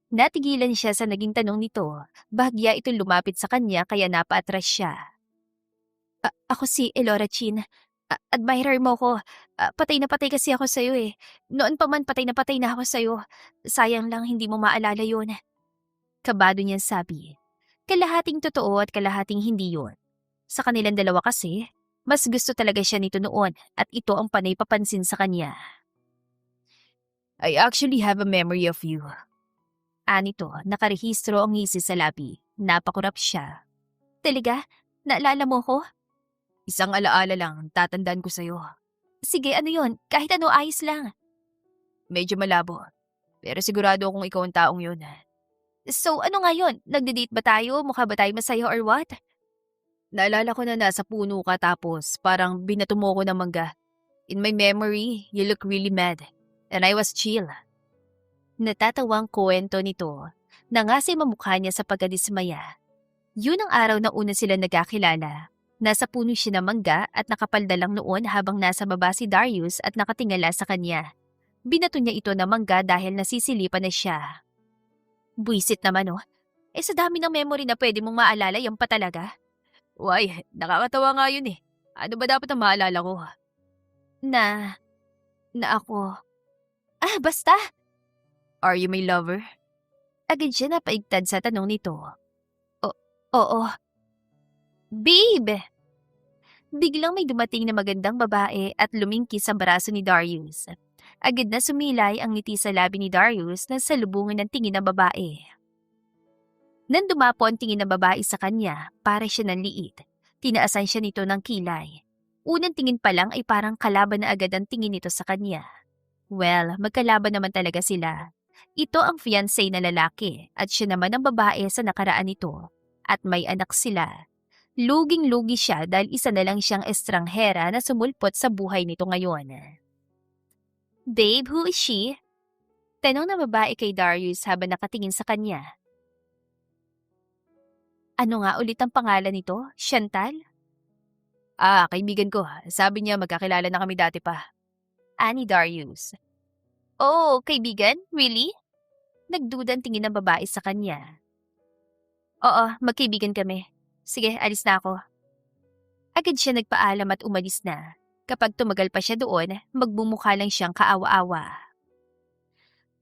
S1: Natigilan siya sa naging tanong nito. Bahagya itong lumapit sa kanya kaya napaatras siya. Ako si Elora Chin. Admirer mo ko. Patay na patay kasi ako sa'yo eh. Noon pa man patay na ako sa'yo. Sayang lang hindi mo maalala yun. Kabado niyang sabi. Kalahating totoo at kalahating hindi yun. Sa kanilang dalawa kasi, mas gusto talaga siya nito noon at ito ang panay papansin sa kanya. I actually have a memory of you. Anito, nakarehistro ang ngisi sa labi. Napakurap siya. Talaga? Naalala mo ko? Isang alaala lang, tatandaan ko sa'yo. Sige, ano yon? Kahit ano, ayos lang. Medyo malabo. Pero sigurado akong ikaw ang taong yun. So, ano nga yun? Nagde-date ba tayo? Mukha ba tayo masaya or what? Naalala ko na nasa puno ka tapos parang binato mo ko ng mangga. In my memory, you look really mad. And I was chill. Natatawang kwento nito na nga si mamukha niya sa pagkadismaya. Yun ang araw na una sila nagkakilala. Nasa puno siya ng mangga at nakapalda lang noon habang nasa baba si Darius at nakatingala sa kanya. Binato niya ito ng mangga dahil nasisilipan na siya. Buisit naman oh. Eh sa dami ng memory na pwede mong maalala, yan pa talaga. Why, nakakatawa nga yun eh. Ano ba dapat ang maalala ko? Na ako. Basta. Are you my lover? Agad siya napaigtad sa tanong nito. Oo. Babe! Biglang may dumating na magandang babae at lumingki sa braso ni Darius. Agad na sumilay ang ngiti sa labi ni Darius na salubungan ng tingin ng babae. Nang dumapo ang tingin ng babae sa kanya, para siya ng liit. Tinaasan siya nito ng kilay. Unang tingin pa lang ay parang kalaban na agad ang tingin nito sa kanya. Well, magkalaban naman talaga sila. Ito ang fiancé na lalaki at siya naman ang babae sa nakaraan nito. At may anak sila. Luging-lugi siya dahil isa na lang siyang estranghera na sumulpot sa buhay nito ngayon. Babe, who is she? Tanong na babae kay Darius habang nakatingin sa kanya. Ano nga ulit ang pangalan nito? Chantal? Kaibigan ko. Sabi niya magkakilala na kami dati pa. Ani Darius. Oh, kaibigan? Really? Nagdudang tingin ng babae sa kanya. Oo, magkaibigan kami. Sige, alis na ako. Agad siya nagpaalam at umalis na. Kapag tumagal pa siya doon, magbumukha lang siyang kaawa-awa.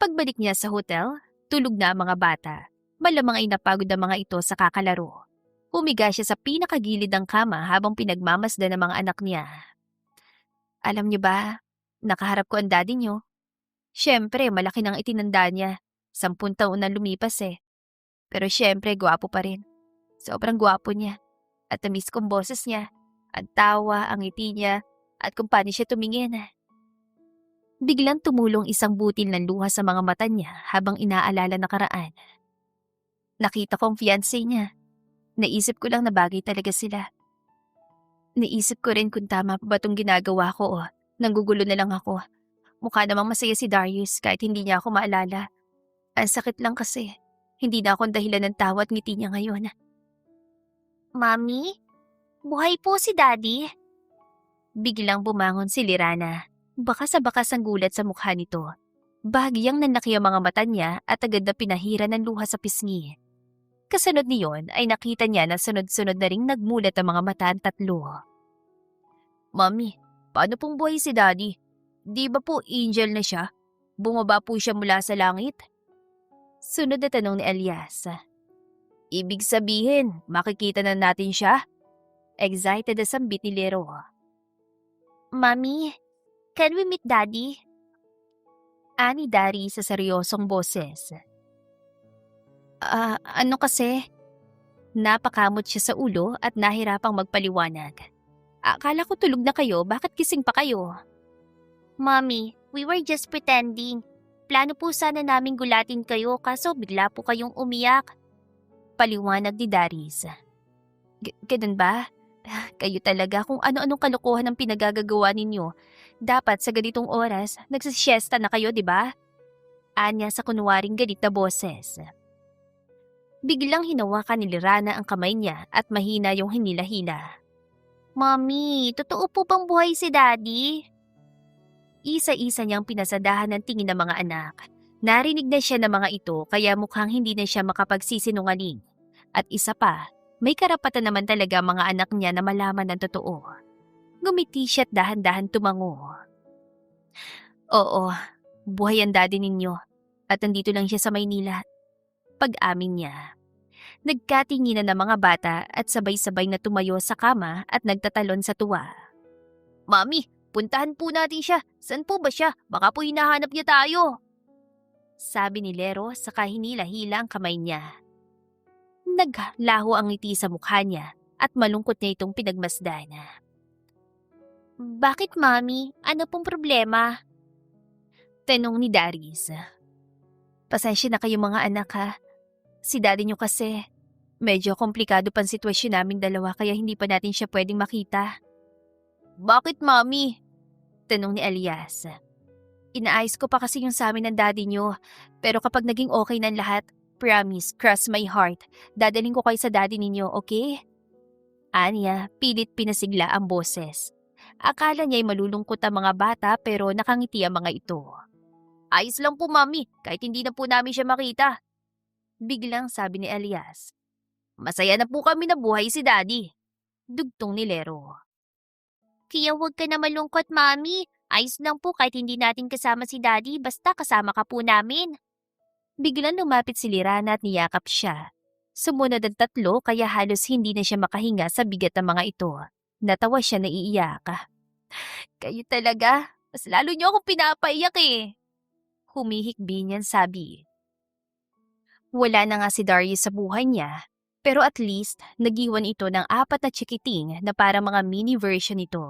S1: Pagbalik niya sa hotel, tulog na ang mga bata. Malamang ay napagod ang mga ito sa kakalaro. Humiga siya sa pinakagilid ng kama habang pinagmamasdan ng mga anak niya. Alam niyo ba, nakaharap ko ang daddy niyo. Siyempre, malaki nang itinanda niya. 10 taon na lumipas eh. Pero siyempre, gwapo pa rin. Sobrang gwapo niya. At na-miss kong boses niya. Ang tawa, ang ngiti niya, at kung paano siya tumingin. Biglang tumulong isang butil ng luha sa mga mata niya habang inaalala nakaraan. Nakita ko ang fiancé niya. Naisip ko lang na bagay talaga sila. Naisip ko rin kung tama pa ba itong ginagawa ko o nanggugulo na lang ako. Mukha namang masaya si Darius kahit hindi niya ako maalala. Ang sakit lang kasi. Hindi na akong dahilan ng tawa at ngiti niya ngayon.
S2: Mami? Buhay po si Daddy?
S1: Biglang bumangon si Lirana. Bakas sa bakas ang gulat sa mukha nito. Bahagyang nanlaki ang mga mata niya at agad na pinahira ng luha sa pisngi. Kasunod niyon ay nakita niya na sunod-sunod na ring nagmulat ang mga mata ang tatlo. Mami, paano pong buhay si Daddy? Di ba po angel na siya? Bumaba po siya mula sa langit? Sunod na tanong ni Elias. Ibig sabihin, makikita na natin siya? Excited na sambit ni Lero.
S2: Mami, can we meet Daddy?
S1: Ani Dari sa seryosong boses. Ano kasi? Napakamot siya sa ulo at nahirapang magpaliwanag. Akala ko tulog na kayo, bakit gising pa kayo?
S2: Mami, we were just pretending. Plano po sana naming gulatin kayo kaso bigla po kayong umiyak.
S1: Paliwanag ni Darius. Ganun ba? Kayo talaga kung ano-anong kalokohan ang pinagagagawa ninyo. Dapat sa ganitong oras, nagsisiesta na kayo, di ba? Anya sa kunwaring galit na boses. Biglang hinawakan ni Lirana ang kamay niya at mahina yung hinila-hila.
S2: Mami, totoo po bang buhay si Daddy?
S1: Isa-isa niyang pinasadahan ng tingin ng mga anak. Narinig na siya ng mga ito kaya mukhang hindi na siya makapagsisinungaling. At isa pa, may karapatan naman talaga mga anak niya na malaman ang totoo. Gumiti siya at dahan-dahan tumango. Oo, buhay ang daddy ninyo at nandito lang siya sa Maynila. Pag-amin niya. Nagkatinginan ng mga bata at sabay-sabay na tumayo sa kama at nagtatalon sa tuwa. Mami, puntahan po natin siya. Saan po ba siya? Baka po hinahanap niya tayo. Sabi ni Lero sa kahinila-hila ang kamay niya. Naglaho ang ngiti sa mukha niya at malungkot niya itong pinagmasdan.
S2: Bakit, Mami? Ano pong problema?
S1: Tanong ni Darius. Pasensya na kayo mga anak ha. Si daddy niyo kasi, medyo komplikado pang sitwasyon naming dalawa kaya hindi pa natin siya pwedeng makita. Bakit, Mami? Tanong ni Elias. Inaayos ko pa kasi yung sa amin ng daddy niyo, pero kapag naging okay ng lahat, promise, cross my heart, dadaling ko kayo sa daddy ninyo, okay? Anya, pilit pinasigla ang boses. Akala niya'y malulungkot ang mga bata pero nakangiti ang mga ito. Ayos lang po, Mami, kahit hindi na po namin siya makita. Biglang sabi ni Elias. Masaya na po kami na buhay si Daddy. Dugtong ni Lero.
S2: Kaya huwag ka na malungkot, Mami. Ayos lang po kahit hindi natin kasama si Daddy basta kasama ka po namin.
S1: Biglang lumapit si Lirana at niyakap siya. Sumunod ang tatlo kaya halos hindi na siya makahinga sa bigat ng mga ito. Natawa siya na iiyak. Kayo talaga, mas lalo niyo akong pinapaiyak eh. Humihikbi niyan sabi. Wala na nga si Darius sa buhay niya, pero at least nag-iwan ito ng 4 na chikiting na para mga mini version nito.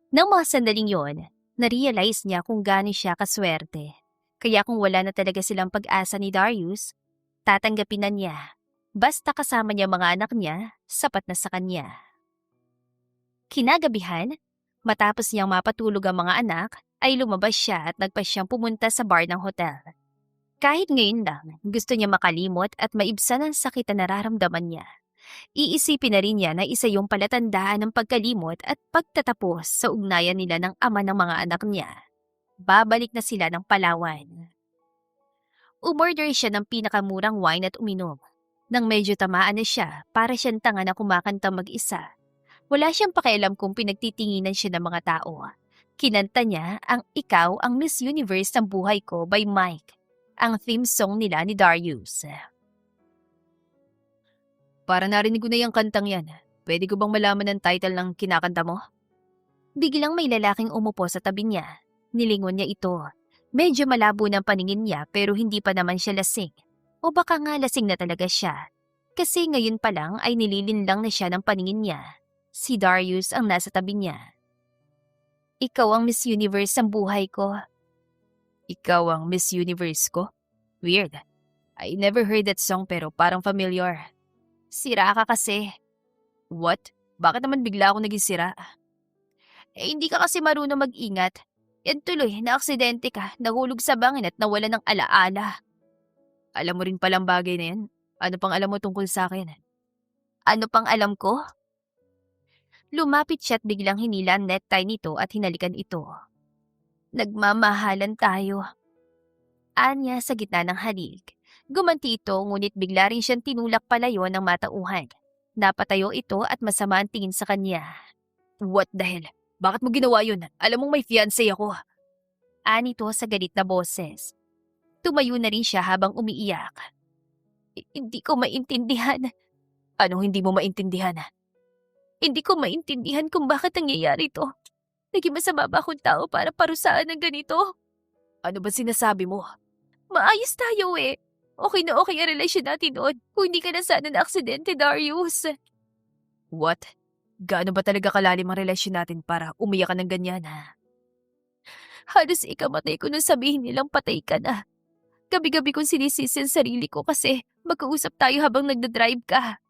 S1: Nang mga sandaling yon, na-realize niya kung gaano siya kaswerte. Kaya kung wala na talaga silang pag-asa ni Darius, tatanggapin na niya. Basta kasama niya mga anak niya, sapat na sa kanya. Kinagabihan, matapos niyang mapatulog ang mga anak, ay lumabas siya at nagpa siyang pumunta sa bar ng hotel. Kahit ngayon lang, gusto niya makalimot at maibsan ang sakit na nararamdaman niya. Iisipin na rin niya na isa yung palatandaan ng pagkalimot at pagtatapos sa ugnayan nila ng ama ng mga anak niya. Babalik na sila ng Palawan. Umorder siya ng pinakamurang wine at uminom. Nang medyo tamaan na siya, para siyang tanga na kumakanta mag-isa. Wala siyang pakialam kung pinagtitinginan siya ng mga tao. Kinanta niya ang Ikaw ang Miss Universe ng Buhay Ko by Mike, ang theme song nila ni Darius. Para narinig ko na yung kantang yan. Pwede ko bang malaman ang title ng kinakanta mo? Biglang may lalaking umupo sa tabi niya. Nilingon niya ito. Medyo malabo ng paningin niya pero hindi pa naman siya lasing. O baka nga lasing na talaga siya. Kasi ngayon pa lang ay nililinlang na siya ng paningin niya. Si Darius ang nasa tabi niya. Ikaw ang Miss Universe ng buhay ko. Ikaw ang Miss Universe ko? Weird. I never heard that song pero parang familiar. Sira ka kasi. What? Bakit naman bigla ako naging sira? Hindi ka kasi marunong mag-ingat. Yan tuloy, na-aksidente ka, nahulog sa bangin at nawala ng alaala. Alam mo rin palang bagay na yan. Ano pang alam mo tungkol sa akin? Ano pang alam ko? Lumapit siya at biglang hinila ang necktie nito at hinalikan ito. Nagmamahalan tayo. Anya sa gitna ng halik. Gumanti ito ngunit bigla rin siyang tinulak palayo ng matauhan. Napatayo ito at masama ang tingin sa kanya. What the hell? Bakit mo ginawa yun? Alam mong may fiancé ako. Anito sa galit na boses. Tumayo na rin siya habang umiiyak. Hindi ko maintindihan. Anong hindi mo maintindihan? Hindi ko maintindihan kung bakit nangyayari to. Naging masama ba akong tao para parusahan ng ganito? Ano ba sinasabi mo? Maayos tayo eh. Okay na okay ang relasyon natin noon kung hindi ka na sana na-aksidente, Darius. What? Gaano ba talaga kalalim ang relasyon natin para umiyak ka ng ganyan, ha? Halos ikamatay ko nung sabihin nilang patay ka na. Gabi-gabi kong sinisisi ang sarili ko kasi magkausap tayo habang nagdadrive ka.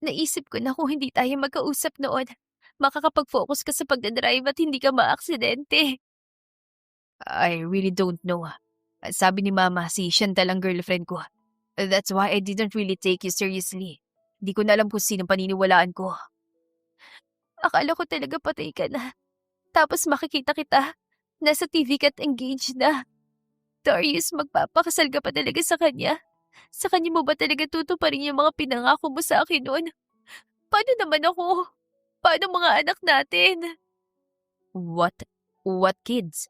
S1: Naisip ko na kung hindi tayo magkausap noon, makakapag-focus ka sa pagdadrive at hindi ka maaksidente. I really don't know. Sabi ni Mama, si Chantal ang girlfriend ko. That's why I didn't really take you seriously. Di ko na alam kung sino paniniwalaan ko. Akala ko talaga patay ka na. Tapos makikita kita. Nasa TV ka't engaged na. Darius, magpapakasal ka pa talaga sa kanya? Sa kanya mo ba talaga tutuparin yung mga pinangako mo sa akin noon? Paano naman ako? Paano mga anak natin? What? What kids?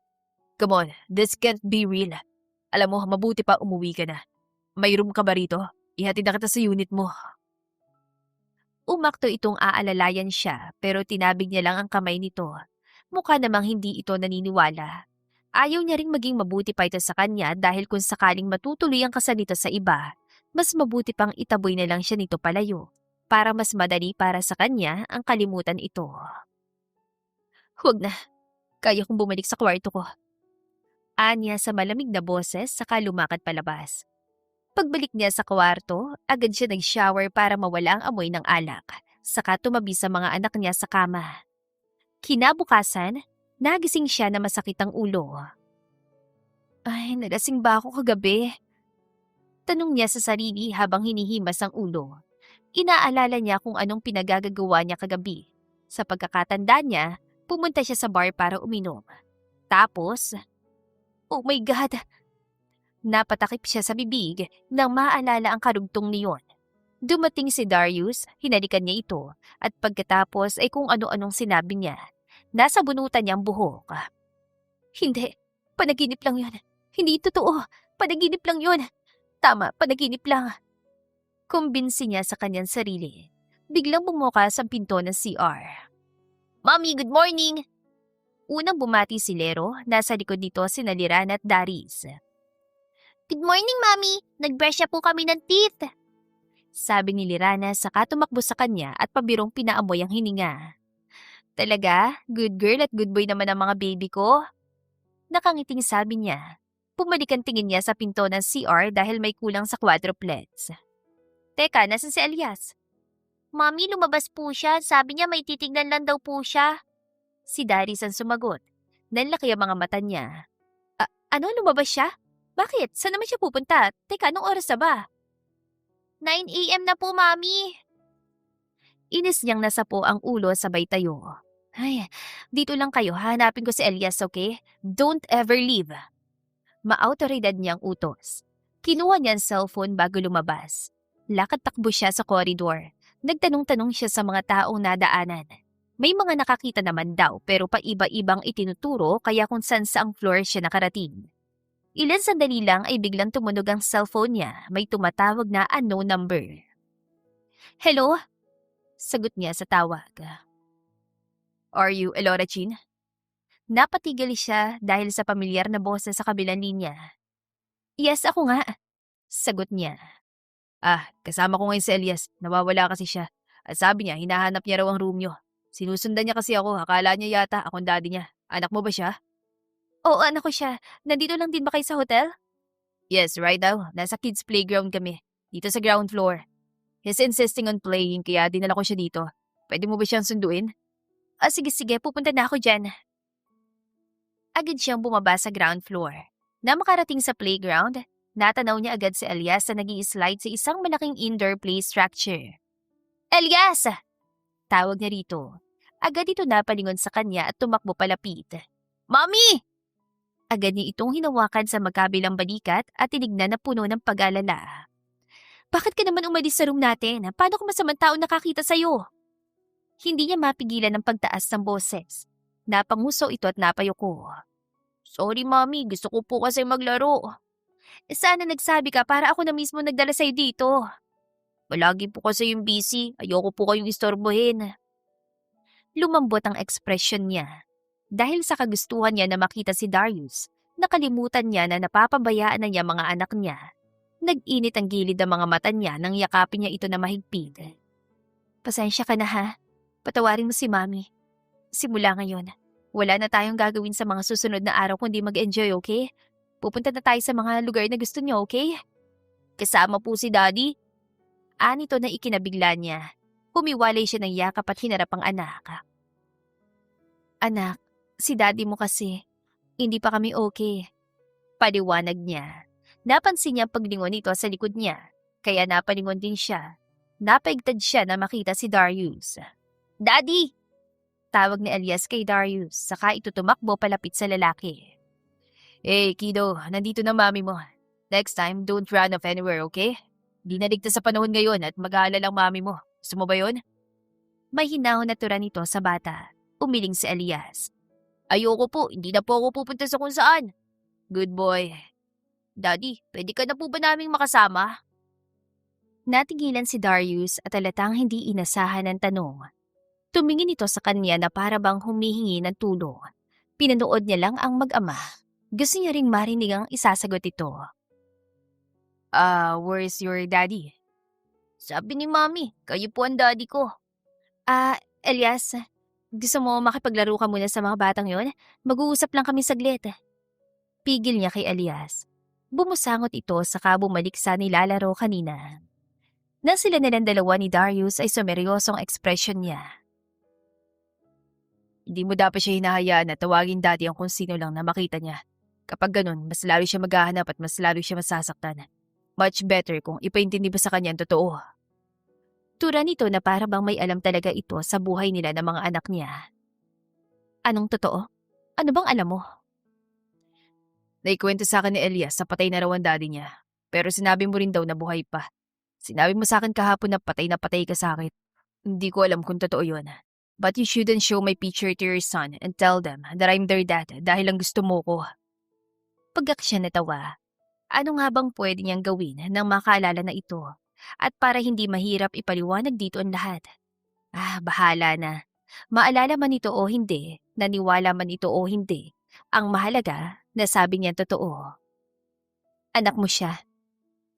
S1: Come on, this can't be real. Alam mo, mabuti pa umuwi ka na. May room ka ba rito? Ihatid na kita sa unit mo. Umakto itong aalalayan siya pero tinabig niya lang ang kamay nito. Mukha namang hindi ito naniniwala. Ayaw niya ring maging mabuti pa ito sa kanya dahil kung sakaling matutuloy ang kasal nito sa iba, mas mabuti pang itaboy na lang siya nito palayo para mas madali para sa kanya ang kalimutan ito. Huwag na. Kaya kong bumalik sa kwarto ko. Anya sa malamig na boses saka lumakad palabas. Pagbalik niya sa kwarto, agad siya nag-shower para mawala ang amoy ng alak, saka tumabi sa mga anak niya sa kama. Kinabukasan, nagising siya na masakit ang ulo. Ay, nalasing ba ako kagabi? Tanong niya sa sarili habang hinihimas ang ulo. Inaalala niya kung anong pinagagagawa niya kagabi. Sa pagkakatanda niya, pumunta siya sa bar para uminom. Tapos, oh my God! Napatakip siya sa bibig nang maalala ang karugtong niyon. Dumating si Darius, hinalikan niya ito, at pagkatapos ay kung ano-anong sinabi niya. Nasa bunutan niya ang buhok. Hindi, panaginip lang yun. Hindi totoo, panaginip lang yun. Tama, panaginip lang. Kumbinsi niya sa kanyang sarili. Biglang bumukas ang pinto ng CR. Mommy, good morning! Unang bumati si Lero, nasa likod nito si Naliran at Daris.
S2: Good morning, Mami. Nag-brush na po kami ng teeth.
S1: Sabi ni Lirana saka tumakbo sa kanya at pabirong pinaamoy ang hininga. Talaga? Good girl at good boy naman ang mga baby ko? Nakangiting sabi niya. Pumalik ang tingin niya sa pinto ng CR dahil may kulang sa quadruplets. Teka, nasan si Elias?
S2: Mami, lumabas po siya. Sabi niya may titignan lang daw po siya.
S1: Si Daris ang sumagot. Nanlaki ang mga mata niya. Ano, lumabas siya? Bakit? Saan naman siya pupunta? Teka, anong oras na ba?
S2: 9 a.m. na po, Mami.
S1: Inis niyang nasapo ang ulo sabay tayo. Ay, dito lang kayo. Hanapin ko si Elias, okay? Don't ever leave. Maautoridad niyang utos. Kinuha niya ang cellphone bago lumabas. Lakad-takbo siya sa koridor. Nagtanong-tanong siya sa mga taong nadaanan. May mga nakakita naman daw pero paiba-ibang itinuturo kaya kung saan saang floor siya nakarating. Ilan sandali lang ay biglang tumunog ang cellphone niya. May tumatawag na unknown number. Hello? Sagot niya sa tawag. Are you Elora Chin? Napatigil siya dahil sa pamilyar na boses sa kabilang linya. Yes, ako nga. Sagot niya. Kasama ko ngayon si Elias. Nawawala kasi siya. At sabi niya, hinahanap niya raw ang room niyo. Sinusundan niya kasi ako. Akala niya yata akong daddy niya. Anak mo ba siya? Oo, anak ko siya. Nandito lang din ba kayo sa hotel? Yes, right now. Nasa kids playground kami. Dito sa ground floor. He's insisting on playing kaya dinala ko siya dito. Pwede mo ba siyang sunduin? Sige, pupunta na ako dyan. Agad siyang bumaba sa ground floor. Na makarating sa playground, natanaw niya agad si Elias na nag-i-slide sa isang malaking indoor play structure. Elias! Tawag niya rito. Agad ito napalingon sa kanya at tumakbo palapit.
S2: Mommy!
S1: Agad niya itong hinawakan sa magkabilang balikat at tinignan na puno ng pag-alala. Bakit ka naman umalis sa room natin? Paano kung masamang tao nakakita sa'yo? Hindi niya mapigilan ng pagtaas ng boses. Napanguso ito at napayuko.
S2: Sorry, Mommy. Gusto ko po kasi maglaro.
S1: Sana nagsabi ka para ako na mismo nagdala sa'yo dito.
S2: Palagi po kasi yung busy. Ayoko po kayong istorbohin.
S1: Lumambot ang ekspresyon niya. Dahil sa kagustuhan niya na makita si Darius, nakalimutan niya na napapabayaan na niya mga anak niya. Nag-init ang gilid ng mga mata niya nang yakapin niya ito na mahigpit. Pasensya ka na ha. Patawarin mo si Mami. Simula ngayon, wala na tayong gagawin sa mga susunod na araw kundi mag-enjoy, okay? Pupunta na tayo sa mga lugar na gusto niyo, okay?
S2: Kasama po si Daddy.
S1: Anito na ikinabigla niya. Humiwalay siya ng yakap at hinarap ang anak. Anak, si Daddy mo kasi. Hindi pa kami okay. Paliwanag niya. Napansin niya ang paglingon nito sa likod niya. Kaya napalingon din siya. Napaigtad siya na makita si Darius.
S2: Daddy!
S1: Tawag ni Elias kay Darius, saka ito tumakbo palapit sa lalaki. Hey, kiddo, nandito na mami mo. Next time, don't run off anywhere, okay? Di na ligtas sa panahon ngayon at mag-aalala ang mami mo. Gusto mo ba yun? May hinahon na tura nito sa bata. Umiling si Elias.
S2: Ayoko po. Hindi na po ako pupunta sa kung saan.
S1: Good boy.
S2: Daddy, pwede ka na po ba naming makasama?
S1: Natigilan si Darius at halatang hindi inasahan ng tanong. Tumingin ito sa kanya na para bang humihingi ng tulong. Pinanood niya lang ang mag-ama. Gusto niya ring marinig ang isasagot ito. Where's your daddy?
S2: Sabi ni Mommy, kayo po ang daddy ko.
S1: Elias, gusto mo makipaglaro ka muna sa mga batang yon? Mag-uusap lang kami saglit. Pigil niya kay Elias. Bumusangot ito saka bumalik sa nilalaro kanina. Nang sila nilang dalawa ni Darius ay sumeryosong ekspresyon niya. Hindi mo dapat siya hinahayaan na tawagin daddy ang kung sino lang na makita niya. Kapag ganun, mas lalo siya maghahanap at mas lalo siya masasaktan. Much better kung ipaintindi mo sa kanya ang totoo. Tura nito na para bang may alam talaga ito sa buhay nila ng mga anak niya. Anong totoo? Ano bang alam mo? Naikwento sa akin ni Elias sa patay na raw ang daddy niya. Pero sinabi mo rin daw na buhay pa. Sinabi mo sa akin kahapon na patay ka sa akin. Hindi ko alam kung totoo yun. But you shouldn't show my picture to your son and tell them that I'm their dad dahil lang gusto mo ko. Pagak siya natawa. Ano nga bang pwede niyang gawin nang makaalala na ito? At para hindi mahirap ipaliwanag dito ang lahat. Bahala na. Maalala man ito o hindi, naniwala man ito o hindi, ang mahalaga, nasabi niya totoo. Anak mo siya.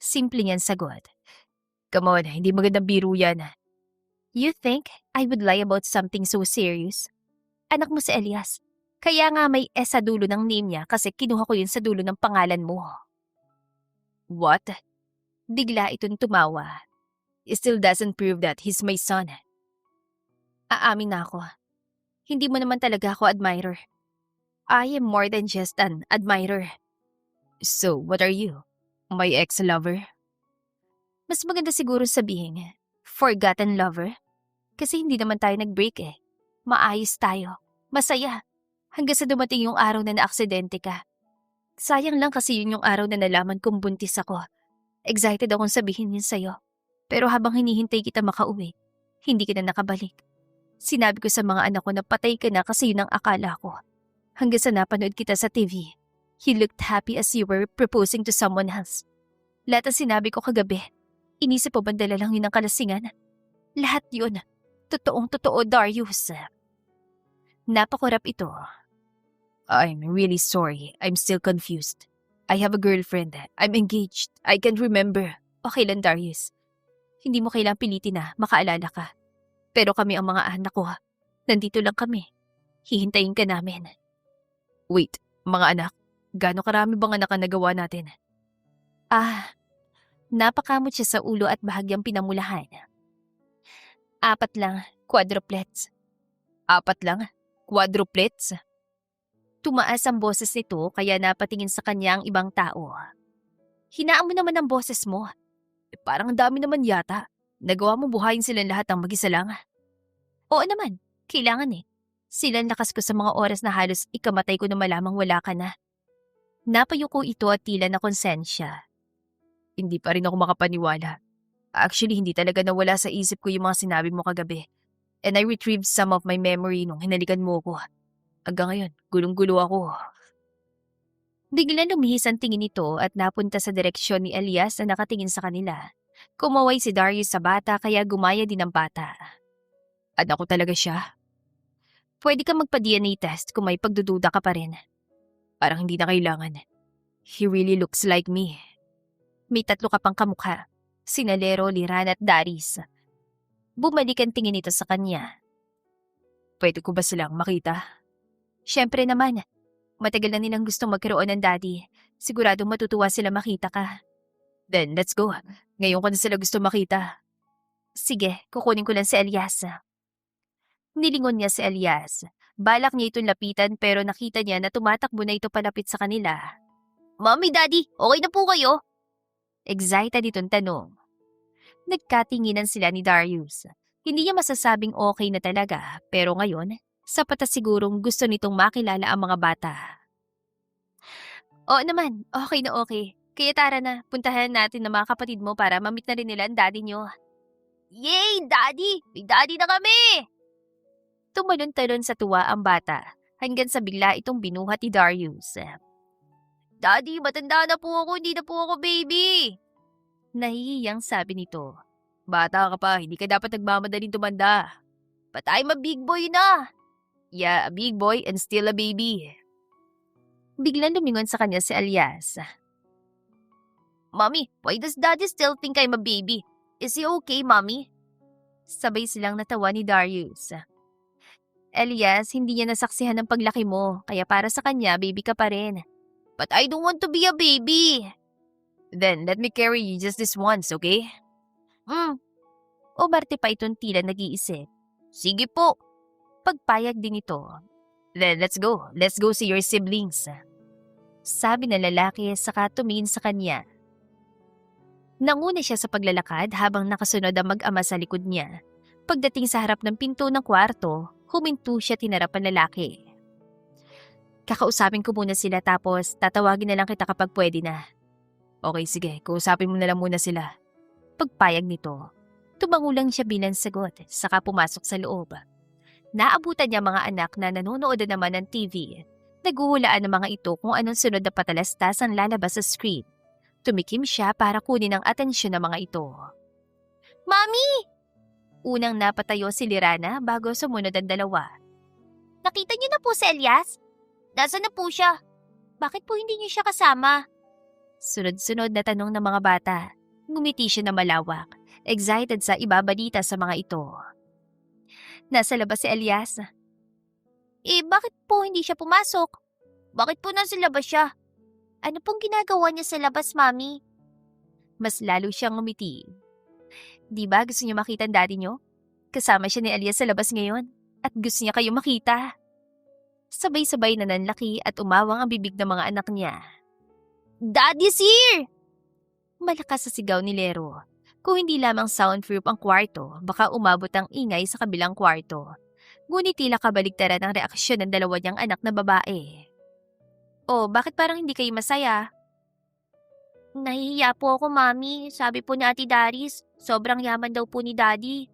S1: Simple niyang sagot. Come on, hindi magandang biro yan. You think I would lie about something so serious? Anak mo si Elias. Kaya nga may S sa dulo ng name niya kasi kinuha ko yun sa dulo ng pangalan mo. What? Bigla itong tumawa. It still doesn't prove that he's my son. Aamin na ako. Hindi mo naman talaga ako admirer. I am more than just an admirer. So, what are you? My ex-lover? Mas maganda siguro sabihin, forgotten lover? Kasi hindi naman tayo nag-break eh. Maayos tayo. Masaya. Hanggang sa dumating yung araw na naaksidente ka. Sayang lang kasi yun yung araw na nalaman kong buntis ako. Excited akong sabihin yun sa'yo. Pero habang hinihintay kita makauwi, hindi ka na nakabalik. Sinabi ko sa mga anak ko na patay ka na kasi yun ang akala ko. Hanggang sa napanood kita sa TV. You looked happy as you were proposing to someone else. Lahat ang sinabi ko kagabi. Inisip mo ba dala lang yun ang kalasingan? Lahat yun. Totoong-totoo, Darius. Napakurap ito. I'm really sorry. I'm still confused. I have a girlfriend. I'm engaged. I can't remember. Okay lang, Darius. Hindi mo kailangang pilitin na makaalala ka. Pero kami ang mga anak ko. Nandito lang kami. Hihintayin ka namin. Wait, mga anak? Gaano karami bang anak ang nagawa natin? Napakamot siya sa ulo at bahagyang pinamulahan. 4 lang, quadruplets. 4 lang? Quadruplets? Tumaas ang boses nito kaya napatingin sa kanya ang ibang tao. Hinaan mo naman ang boses mo. Parang ang dami naman yata. Nagawa mo buhayin silang lahat ang mag-isa lang. Oo naman, kailangan eh. Silang lakas ko sa mga oras na halos ikamatay ko na malamang wala ka na. Napayuko ito at tila na konsensya. Hindi pa rin ako makapaniwala. Actually, hindi talaga nawala sa isip ko yung mga sinabi mo kagabi. And I retrieved some of my memory nung hinalikan mo ko. Hanggang ngayon, gulong-gulo ako. Bigla lumihis ang tingin nito at napunta sa direksyon ni Elias na nakatingin sa kanila. Kumaway si Darius sa bata kaya gumaya din ang bata. Anak ko talaga siya. Pwede ka magpa-DNA test kung may pagdududa ka pa rin. Parang hindi na kailangan. He really looks like me. May 3 ka pang kamukha. Sina Lero, Liran at Daris. Bumalik ang tingin nito sa kanya. Pwede ko ba silang makita? Siyempre naman. Matagal na nilang gustong magkaroon ng daddy. Siguradong matutuwa sila makita ka. Then, let's go. Ngayon ko na sila gusto makita. Sige, kukunin ko lang si Elias. Nilingon niya si Elias. Balak niya itong lapitan pero nakita niya na tumatakbo na ito palapit sa kanila. Mommy, Daddy, okay na po kayo? Excited itong tanong. Nagkatinginan sila ni Darius. Hindi niya masasabing okay na talaga pero ngayon, sapat na sigurong gusto nitong makilala ang mga bata. Oo naman, okay na okay. Kaya tara na, puntahan natin ng mga kapatid mo para mamit na rin nila ang daddy niyo. Yay, Daddy! May daddy na kami! Tumalon-talon sa tuwa ang bata hanggang sa bigla itong binuhat ni Darius. Daddy, matanda na po ako, hindi na po ako baby! Nahihiyang sabi nito. Bata ka pa, hindi ka dapat nagmamadaling tumanda. But I'm a big boy na! Yeah, a big boy and still a baby. Biglang lumingon sa kanya si Elias. Mommy, why does Daddy still think I'm a baby? Is he okay, Mommy? Sabay silang natawa ni Darius. Elias, hindi niya nasaksihan ang paglaki mo, kaya para sa kanya, baby ka pa rin. But I don't want to be a baby. Then, let me carry you just this once, okay? Umarte pa itong tila nag-iisip. Sige po. Pagpayag din ito. Then, let's go. Let's go see your siblings. Sabi ng lalaki saka tumingin sa kanya. Nanguna siya sa paglalakad habang nakasunod ang mag-ama sa likod niya. Pagdating sa harap ng pinto ng kwarto, huminto siya tinarap ang lalaki. Kakausapin ko muna sila tapos tatawagin na lang kita kapag pwede na. Okay, sige. Kausapin mo na lang muna sila. Pagpayag nito. Tumango lang siya bilang sagot, saka pumasok sa loob. Naabutan niya mga anak na nanonood na naman ng TV. Naguhulaan ng mga ito kung anong sunod na patalastas ang lalabas sa screen. Tumikim siya para kunin ang atensyon ng mga ito. Mami! Unang napatayo si Lirana bago sumunod ang dalawa. Nakita niyo na po si Elias? Nasaan na po siya? Bakit po hindi niyo siya kasama? Sunod-sunod na tanong ng mga bata. Ngumiti siya na malawak, excited sa ibabalita sa mga ito. Nasa labas si Elias. Bakit po hindi siya pumasok? Bakit po nasa labas siya? Ano pong ginagawa niya sa labas, Mami? Mas lalo siyang ngumiti. Di ba gusto niyo makita ang daddy niyo? Kasama siya ni Elias sa labas ngayon at gusto niya kayo makita. Sabay-sabay na nanlaki at umawang ang bibig ng mga anak niya. Daddy's here! Malakas sa sigaw ni Lero. Kung hindi lamang soundproof ang kwarto, baka umabot ang ingay sa kabilang kwarto. Ngunit tila kabaligtaran ang reaksyon ng dalawa niyang anak na babae. Oh, bakit parang hindi kayo masaya? Nahihiya po ako, Mami. Sabi po ni Ate Daris, sobrang yaman daw po ni Daddy.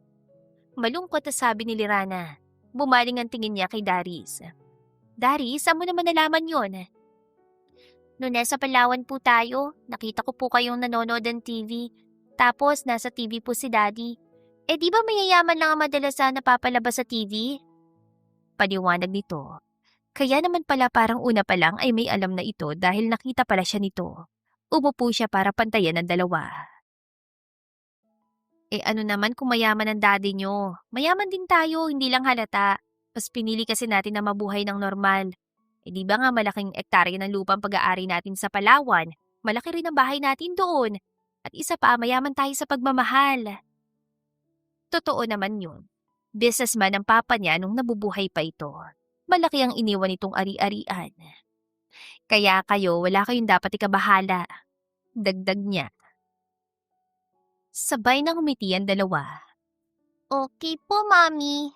S1: Malungkot na sabi ni Lirana. Bumaling ang tingin niya kay Daris. Daris, saan mo naman nalaman yun? Noong nasa Palawan po tayo, nakita ko po kayong nanonood ng TV. Tapos nasa TV po si Daddy. Di ba mayayaman lang ang madalas na napapalabas sa TV? Paliwanag nito. Kaya naman pala parang una pa lang ay may alam na ito dahil nakita pala siya nito. Umupo siya para pantayan ng dalawa. Ano naman kung mayaman ang daddy nyo? Mayaman din tayo, hindi lang halata. Mas pinili kasi natin na mabuhay ng normal. Di ba nga malaking ektarya ng lupang pag-aari natin sa Palawan? Malaki rin ang bahay natin doon. At isa pa, mayaman tayo sa pagmamahal. Totoo naman yun. Businessman ang papa niya nung nabubuhay pa ito. Malaki ang iniwan nitong ari-arian. Kaya kayo, wala kayong dapat ikabahala. Dagdag niya. Sabay nang umiti ang dalawa. Okay po, Mami.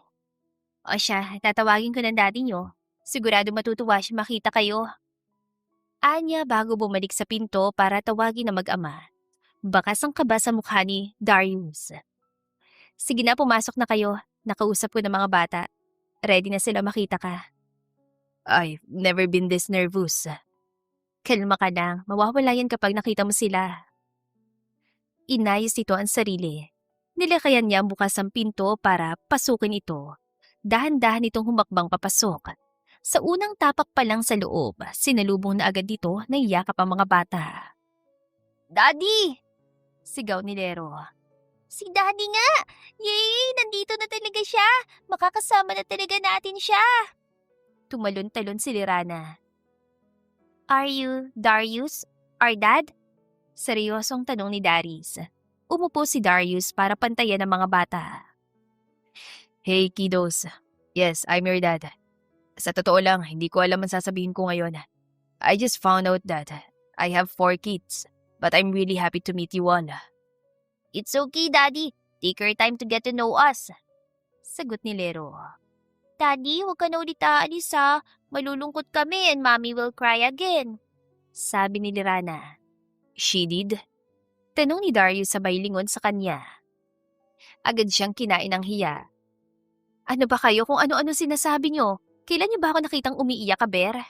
S1: O siya, tatawagin ko ng daddy niyo. Sigurado matutuwa siya makita kayo. Anya bago bumalik sa pinto para tawagin na mag-ama. Bakas ang kaba sa mukha ni Darius. Sige na, pumasok na kayo. Nakausap ko ng mga bata. Ready na sila makita ka. I've never been this nervous. Kalma ka lang. Mawawala yan kapag nakita mo sila. Inayos nito ang sarili. Nilakayan niya ang bukas ang pinto para pasukin ito. Dahan-dahan itong humakbang papasok. Sa unang tapak pa lang sa loob, sinalubong na agad dito na iyakap ang mga bata. Daddy! Sigaw ni Lero.
S2: Si Daddy nga! Yay! Nandito na talaga siya! Makakasama na talaga natin siya!
S1: Tumalon-talon si Lirana. Are you Darius? Our dad? Seryosong tanong ni Darius. Umupo si Darius para pantayan ang mga bata. Hey kiddos. Yes, I'm your dad. Sa totoo lang, hindi ko alam ang sasabihin ko ngayon. I just found out that I have 4 kids, but I'm really happy to meet you all.
S2: It's okay, Daddy. Take your time to get to know us.
S1: Sagot ni Lero.
S2: Daddy, huwag ka na ulit aalis ha. Malulungkot kami and Mommy will cry again.
S1: Sabi ni Lirana. She did? Tanong ni Darius sabay lingon sa kanya. Agad siyang kinain ng hiya. Ano ba kayo kung ano-ano sinasabi niyo? Kailan niyo ba ako nakitang umiiyak, Ber?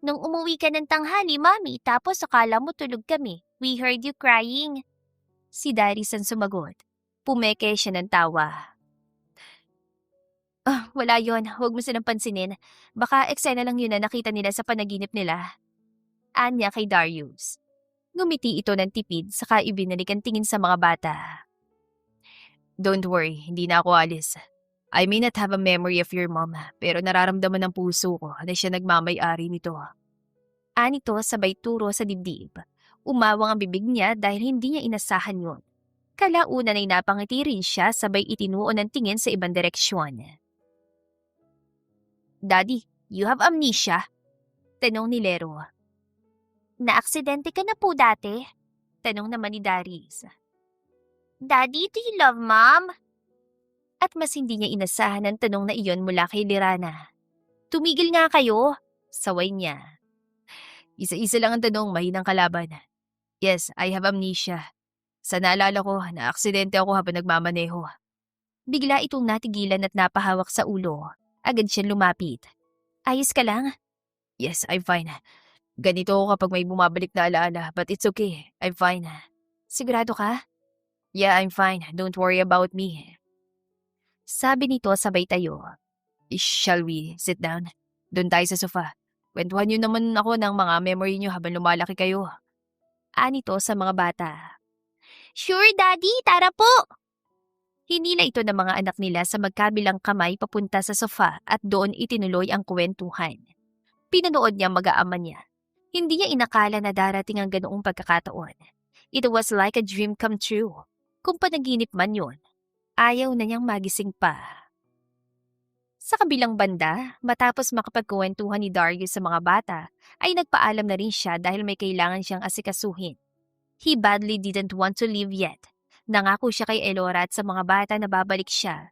S2: Nung umuwi ka ng tanghali, Mommy, tapos akala mo tulog kami. We heard you crying.
S1: Si Darius ang sumagot. Pumeke siya ng tawa. Wala yon. Huwag mo silang pansinin. Baka eksena lang yun na nakita nila sa panaginip nila. Anya kay Darius. Ngumiti ito ng tipid saka ibinalik ang tingin sa mga bata. Don't worry, hindi na ako alis. I may not have a memory of your mom, pero nararamdaman ng puso ko na siya nagmamay-ari nito. Anito sabay turo sa dibdib. Umawang ang bibig niya dahil hindi niya inasahan yun. Kalaunan ay napangiti rin siya sabay itinuon ng tingin sa ibang direksyon. Daddy, you have amnesia? Tanong ni Lero.
S2: Naaksidente ka na po dati?
S1: Tanong naman ni Darius.
S2: Daddy, do you love Mom?
S1: At mas hindi niya inasahan ang tanong na iyon mula kay Lirana. Tumigil nga kayo, saway niya. Isa-isa lang ang tanong, mahinang kalaban. Yes, I have amnesia. Sa naalala ko, na-aksidente ako habang nagmamaneho. Bigla itong natigilan at napahawak sa ulo. Agad siyang lumapit. Ayos ka lang? Yes, I'm fine. Ganito ako kapag may bumabalik na alaala, but it's okay. I'm fine. Sigurado ka? Yeah, I'm fine. Don't worry about me. Sabi nito sabay tayo. Shall we sit down? Doon tayo sa sofa. Kwentuhan niyo naman ako ng mga memory niyo habang lumalaki kayo. Anito sa mga bata.
S2: Sure, Daddy. Tara po!
S1: Hinila ito ng mga anak nila sa magkabilang kamay papunta sa sofa at doon itinuloy ang kwentuhan. Pinanood niya mag-aama niya. Hindi niya inakala na darating ang ganoong pagkakataon. It was like a dream come true. Kung panaginip man yun, ayaw na niyang magising pa. Sa kabilang banda, matapos makapagkwentuhan ni Darius sa mga bata, ay nagpaalam na rin siya dahil may kailangan siyang asikasuhin. He badly didn't want to leave yet. Nangako siya kay Elora at sa mga bata na babalik siya.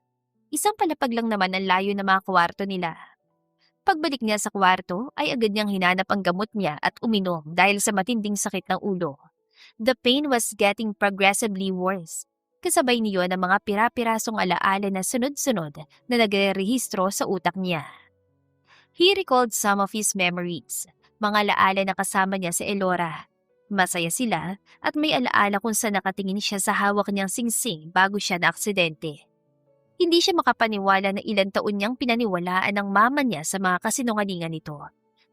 S1: Isang palapag lang naman ang layo ng mga kwarto nila. Pagbalik niya sa kwarto, ay agad niyang hinanap ang gamot niya at uminom dahil sa matinding sakit ng ulo. The pain was getting progressively worse. Kasabay niyo ng mga pira-pirasong alaala na sunod-sunod na nagre-rehistro sa utak niya. He recalled some of his memories, mga alaala na kasama niya sa Elora. Masaya sila at may alaala kung saan nakatingin siya sa hawak niyang singsing bago siya na-aksidente. Hindi siya makapaniwala na ilang taon niyang pinaniwalaan ng mama niya sa mga kasinungalingan nito.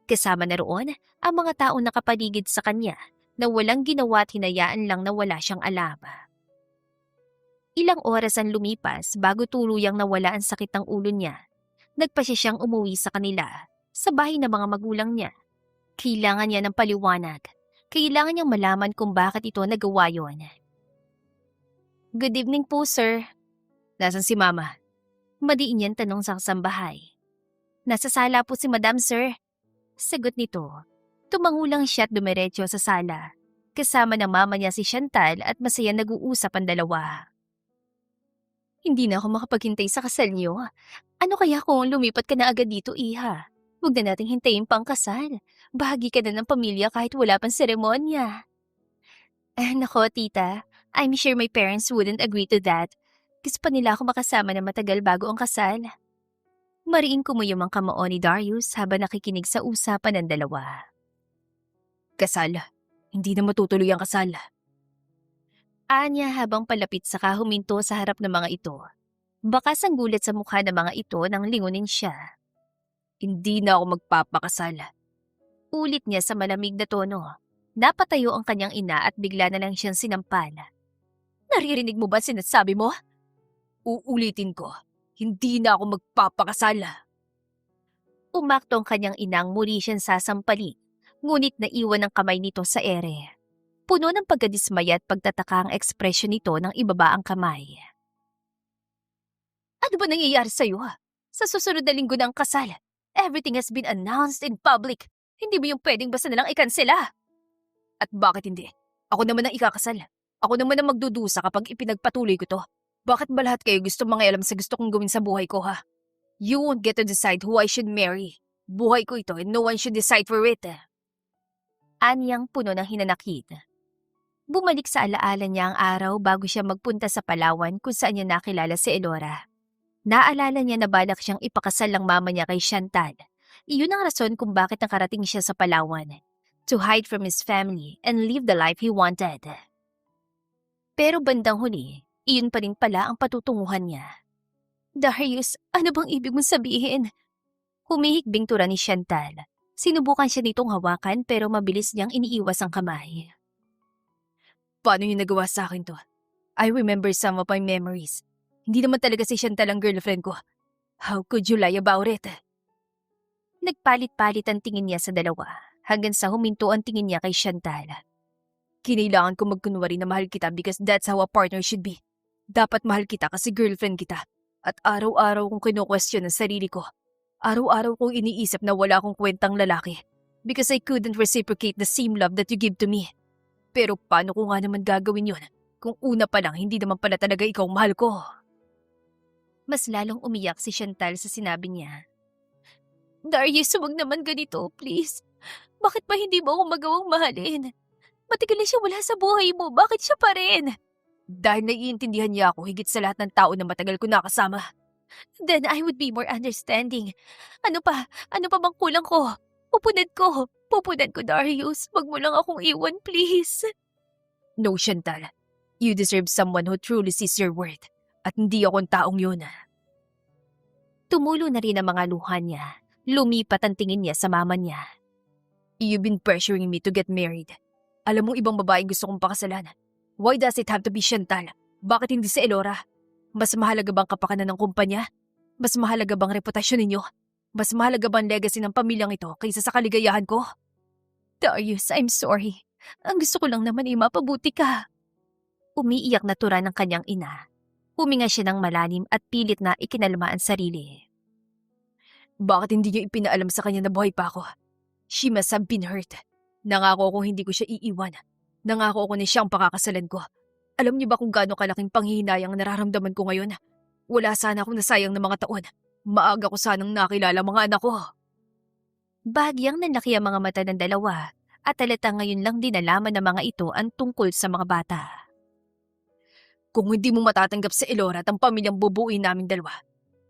S1: Kasama na roon ang mga taong nakapaligid sa kanya na walang ginawa at hinayaan lang na wala siyang alam. Ilang oras ang lumipas bago tuluyang nawala ang sakit ng ulo niya. Nagpasya siyang umuwi sa kanila, sa bahay ng mga magulang niya. Kailangan niya ng paliwanag. Kailangan niyang malaman kung bakit ito nagawa yon. Good evening po, sir. Nasaan si Mama? Madiin niyang tanong sa kasambahay. Nasa sala po si Madam, sir. Sagot nito. Tumangulang siya at dumiretso sa sala. Kasama ng mama niya si Chantal at masaya nag-uusap ang dalawa. Hindi na ako makapaghintay sa kasal niyo. Ano kaya kung lumipat ka na agad dito, Iha? Huwag na nating hintayin pang kasal. Bahagi ka na ng pamilya kahit wala pang seremonya. Nako, tita. I'm sure my parents wouldn't agree to that. Gusto pa nila ako makasama na matagal bago ang kasal. Mariin kumuyom ang kamao ni Darius habang nakikinig sa usapan ng dalawa. Kasal. Hindi na matutuloy ang kasal. Anya habang palapit sa huminto sa harap ng mga ito. Bakas ang gulat sa mukha ng mga ito nang lingunin siya. Hindi na ako magpapakasal. Ulit niya sa malamig na tono. Napatayo ang kanyang ina at bigla na lang siyang sinampal. Naririnig mo ba sinasabi mo? Uulitin ko, hindi na ako magpapakasal. Umakto ang kanyang inang muli siyang sasampali, ngunit naiwan ang kamay nito sa ere. Puno ng pagkadismaya at pagtataka ang ekspresyon nito nang ibaba ang kamay. Ano ba nangyayari sa'yo? Sa susunod na linggo na ang kasal. Everything has been announced in public. Hindi mo yung pwedeng basta nalang ikansela. At bakit hindi? Ako naman ang ikakasal. Ako naman ang magdudusa kapag ipinagpatuloy ko to. Bakit ba lahat kayo gusto mangialam sa gusto kong gawin sa buhay ko, ha? You won't get to decide who I should marry. Buhay ko ito and no one should decide for it. Anyang puno ng hinanakit. Bumalik sa alaala niya ang araw bago siya magpunta sa Palawan kung saan niya nakilala si Elora. Naalala niya na balak siyang ipakasal ng mama niya kay Chantal. Iyon ang rason kung bakit nakarating siya sa Palawan. To hide from his family and live the life he wanted. Pero bandang huli, iyon pa rin pala ang patutunguhan niya. Darius, ano bang ibig mong sabihin? Humihikbing tura ni Chantal. Sinubukan siya nitong hawakan pero mabilis niyang iniiwas ang kamay. Paano niyo nagawa sa akin to? I remember some of my memories. Hindi naman talaga si Chantal ang girlfriend ko. How could you lie about it? Nagpalit-palit ang tingin niya sa dalawa hanggang sa huminto ang tingin niya kay Chantal. Kinailangan ko magkunwari na mahal kita because that's how a partner should be. Dapat mahal kita kasi girlfriend kita. At araw-araw kong kino-question ang sarili ko. Araw-araw kong iniisip na wala akong kwentang lalaki because I couldn't reciprocate the same love that you give to me. Pero paano ko nga naman gagawin yun kung una pa lang hindi naman pala talaga ikaw mahal ko? Mas lalong umiyak si Chantal sa sinabi niya. Darius, huwag naman ganito, please. Bakit ba hindi mo ako magawang mahalin? Matagal na siya wala sa buhay mo, bakit siya pa rin? Dahil naiintindihan niya ako higit sa lahat ng tao na matagal ko nakasama. Then I would be more understanding. Ano pa? Ano pa bang kulang ko? Pupunad ko. Pupunad ko, Darius. Wag mo lang akong iwan, please. No, Chantal. You deserve someone who truly sees your worth. At hindi akong taong yun. Tumulo na rin ang mga luha niya. Lumipat ang tingin niya sa mama niya. You've been pressuring me to get married. Alam mong ibang babaeng gusto kong pakasalan. Why does it have to be Chantal? Bakit hindi si Elora? Mas mahalaga bang kapakanan ng kumpanya? Mas mahalaga bang reputasyon ninyo? Mas mahalaga bang legacy ng pamilyang ito kaysa sa kaligayahan ko? Darius, I'm sorry. Ang gusto ko lang naman ay mapabuti ka. Umiiyak na tura ng kanyang ina. Huminga siya ng malalim at pilit na ikinalma ang sarili. Bakit hindi niyo ipinaalam sa kanya na buhay pa ako? She must have been hurt. Nangako akong hindi ko siya iiwan. Nangako ako na siyang pakakasalan ko. Alam niyo ba kung gaano kalaking panghihinayang nararamdaman ko ngayon? Wala sana akong nasayang na mga taon. Maaga ko sanang nakilala mga anak ko. Bagyang nanlaki ang mga mata ng dalawa at halata ngayon lang din nalaman ng mga ito ang tungkol sa mga bata. Kung hindi mo matatanggap sa Elora at ang pamilyang bubuuin naming dalawa,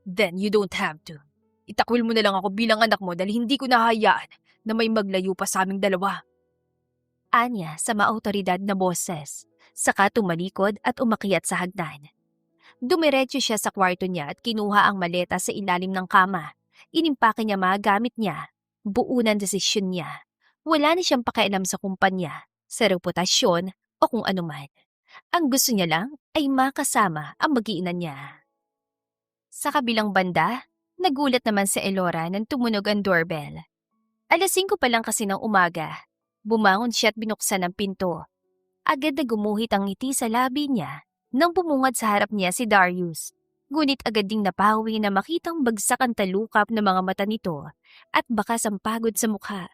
S1: then you don't have to. Itakwil mo na lang ako bilang anak mo dahil hindi ko nahahayaan na may maglayo pa sa aming dalawa. Anya sa maautoridad na boses, saka tumalikod at umakyat sa hagdan. Dumiretso siya sa kwarto niya at kinuha ang maleta sa ilalim ng kama. Inimpake niya mga gamit niya. Buo ng desisyon niya. Wala na siyang pakialam sa kumpanya, sa reputasyon o kung anuman. Ang gusto niya lang ay makasama ang mag-iinan niya. Sa kabilang banda, nagulat naman si Elora nang tumunog ang doorbell. 5:00 pa lang kasi ng umaga. Bumangon siya at binuksan ang pinto. Agad na gumuhit ang ngiti sa labi niya nang bumungad sa harap niya si Darius. Ngunit agad ding napawi na makitang bagsak ang talukap ng mga mata nito at bakas ang pagod sa mukha.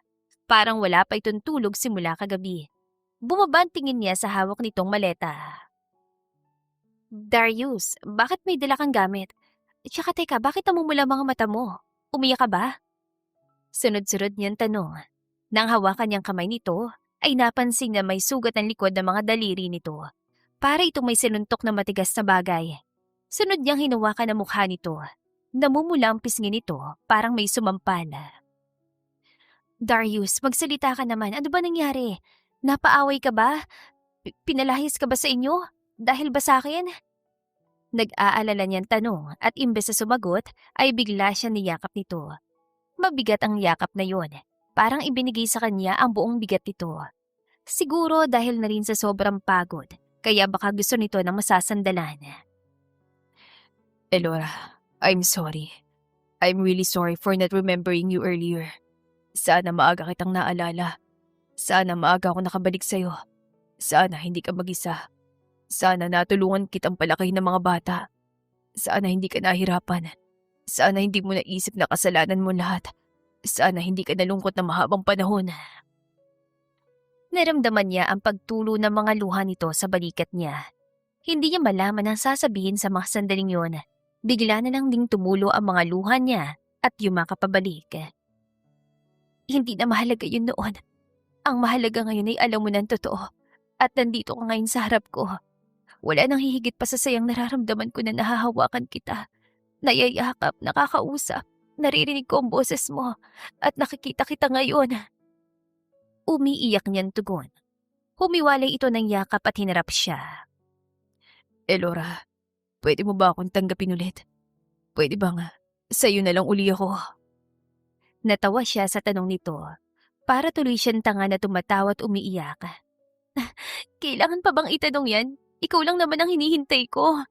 S1: Parang wala pa itong tulog simula kagabi. Bumaba ang tingin niya sa hawak nitong maleta. Darius, bakit may dala kang gamit? Tsaka teka, bakit namumula mga mata mo? Umiyak ka ba? Sunod-sunod niyang tanong. Nang hawakan niyang kamay nito, ay napansin na may sugat ang likod ng mga daliri nito. Para itong may sinuntok na matigas na bagay. Sunod niyang hinawakan ang mukha nito. Namumula ang pisngi nito, parang may sumampala. Darius, magsalita ka naman. Ano ba nangyari? Napaaway ka ba? Pinalahis ka ba sa inyo? Dahil ba sa akin? Nag-aalala niyang tanong at imbes na sumagot ay bigla siya niyakap nito. Mabigat ang yakap na yon. Parang ibinigay sa kanya ang buong bigat nito. Siguro dahil na rin sa sobrang pagod, kaya baka gusto nito ng masasandalan. Elora, I'm sorry. I'm really sorry for not remembering you earlier. Sana maaga kitang naalala. Sana maaga ako nakabalik sa'yo. Sana hindi ka mag-isa. Sana natulungan kitang palakihin ng mga bata. Sana hindi ka nahirapan. Sana hindi mo naisip na kasalanan mo lahat. Sana hindi ka nalungkot na mahabang panahon. Naramdaman niya ang pagtulo ng mga luha nito sa balikat niya. Hindi niya malaman ang sasabihin sa mga sandaling yon. Bigla na lang ding tumulo ang mga luha niya at yumakap pabalik. Hindi na mahalaga yun noon. Ang mahalaga ngayon ay alam mo ng totoo. At nandito ka ngayon sa harap ko. Wala nang hihigit pa sa sayang nararamdaman ko na nahahawakan kita. Nayayakap, nakakausap, naririnig ko ang boses mo, at nakikita kita ngayon. Umiiyak niyang tugon. Humiwalay ito ng yakap at hinarap siya. Elora, pwede mo ba akong tanggapin ulit? Pwede ba nga? Sa'yo na lang uli ako. Natawa siya sa tanong nito. Para tuloy siyang tanga na tumatawa at umiiyak. Kailangan pa bang itanong yan? Ikaw lang naman ang hinihintay ko.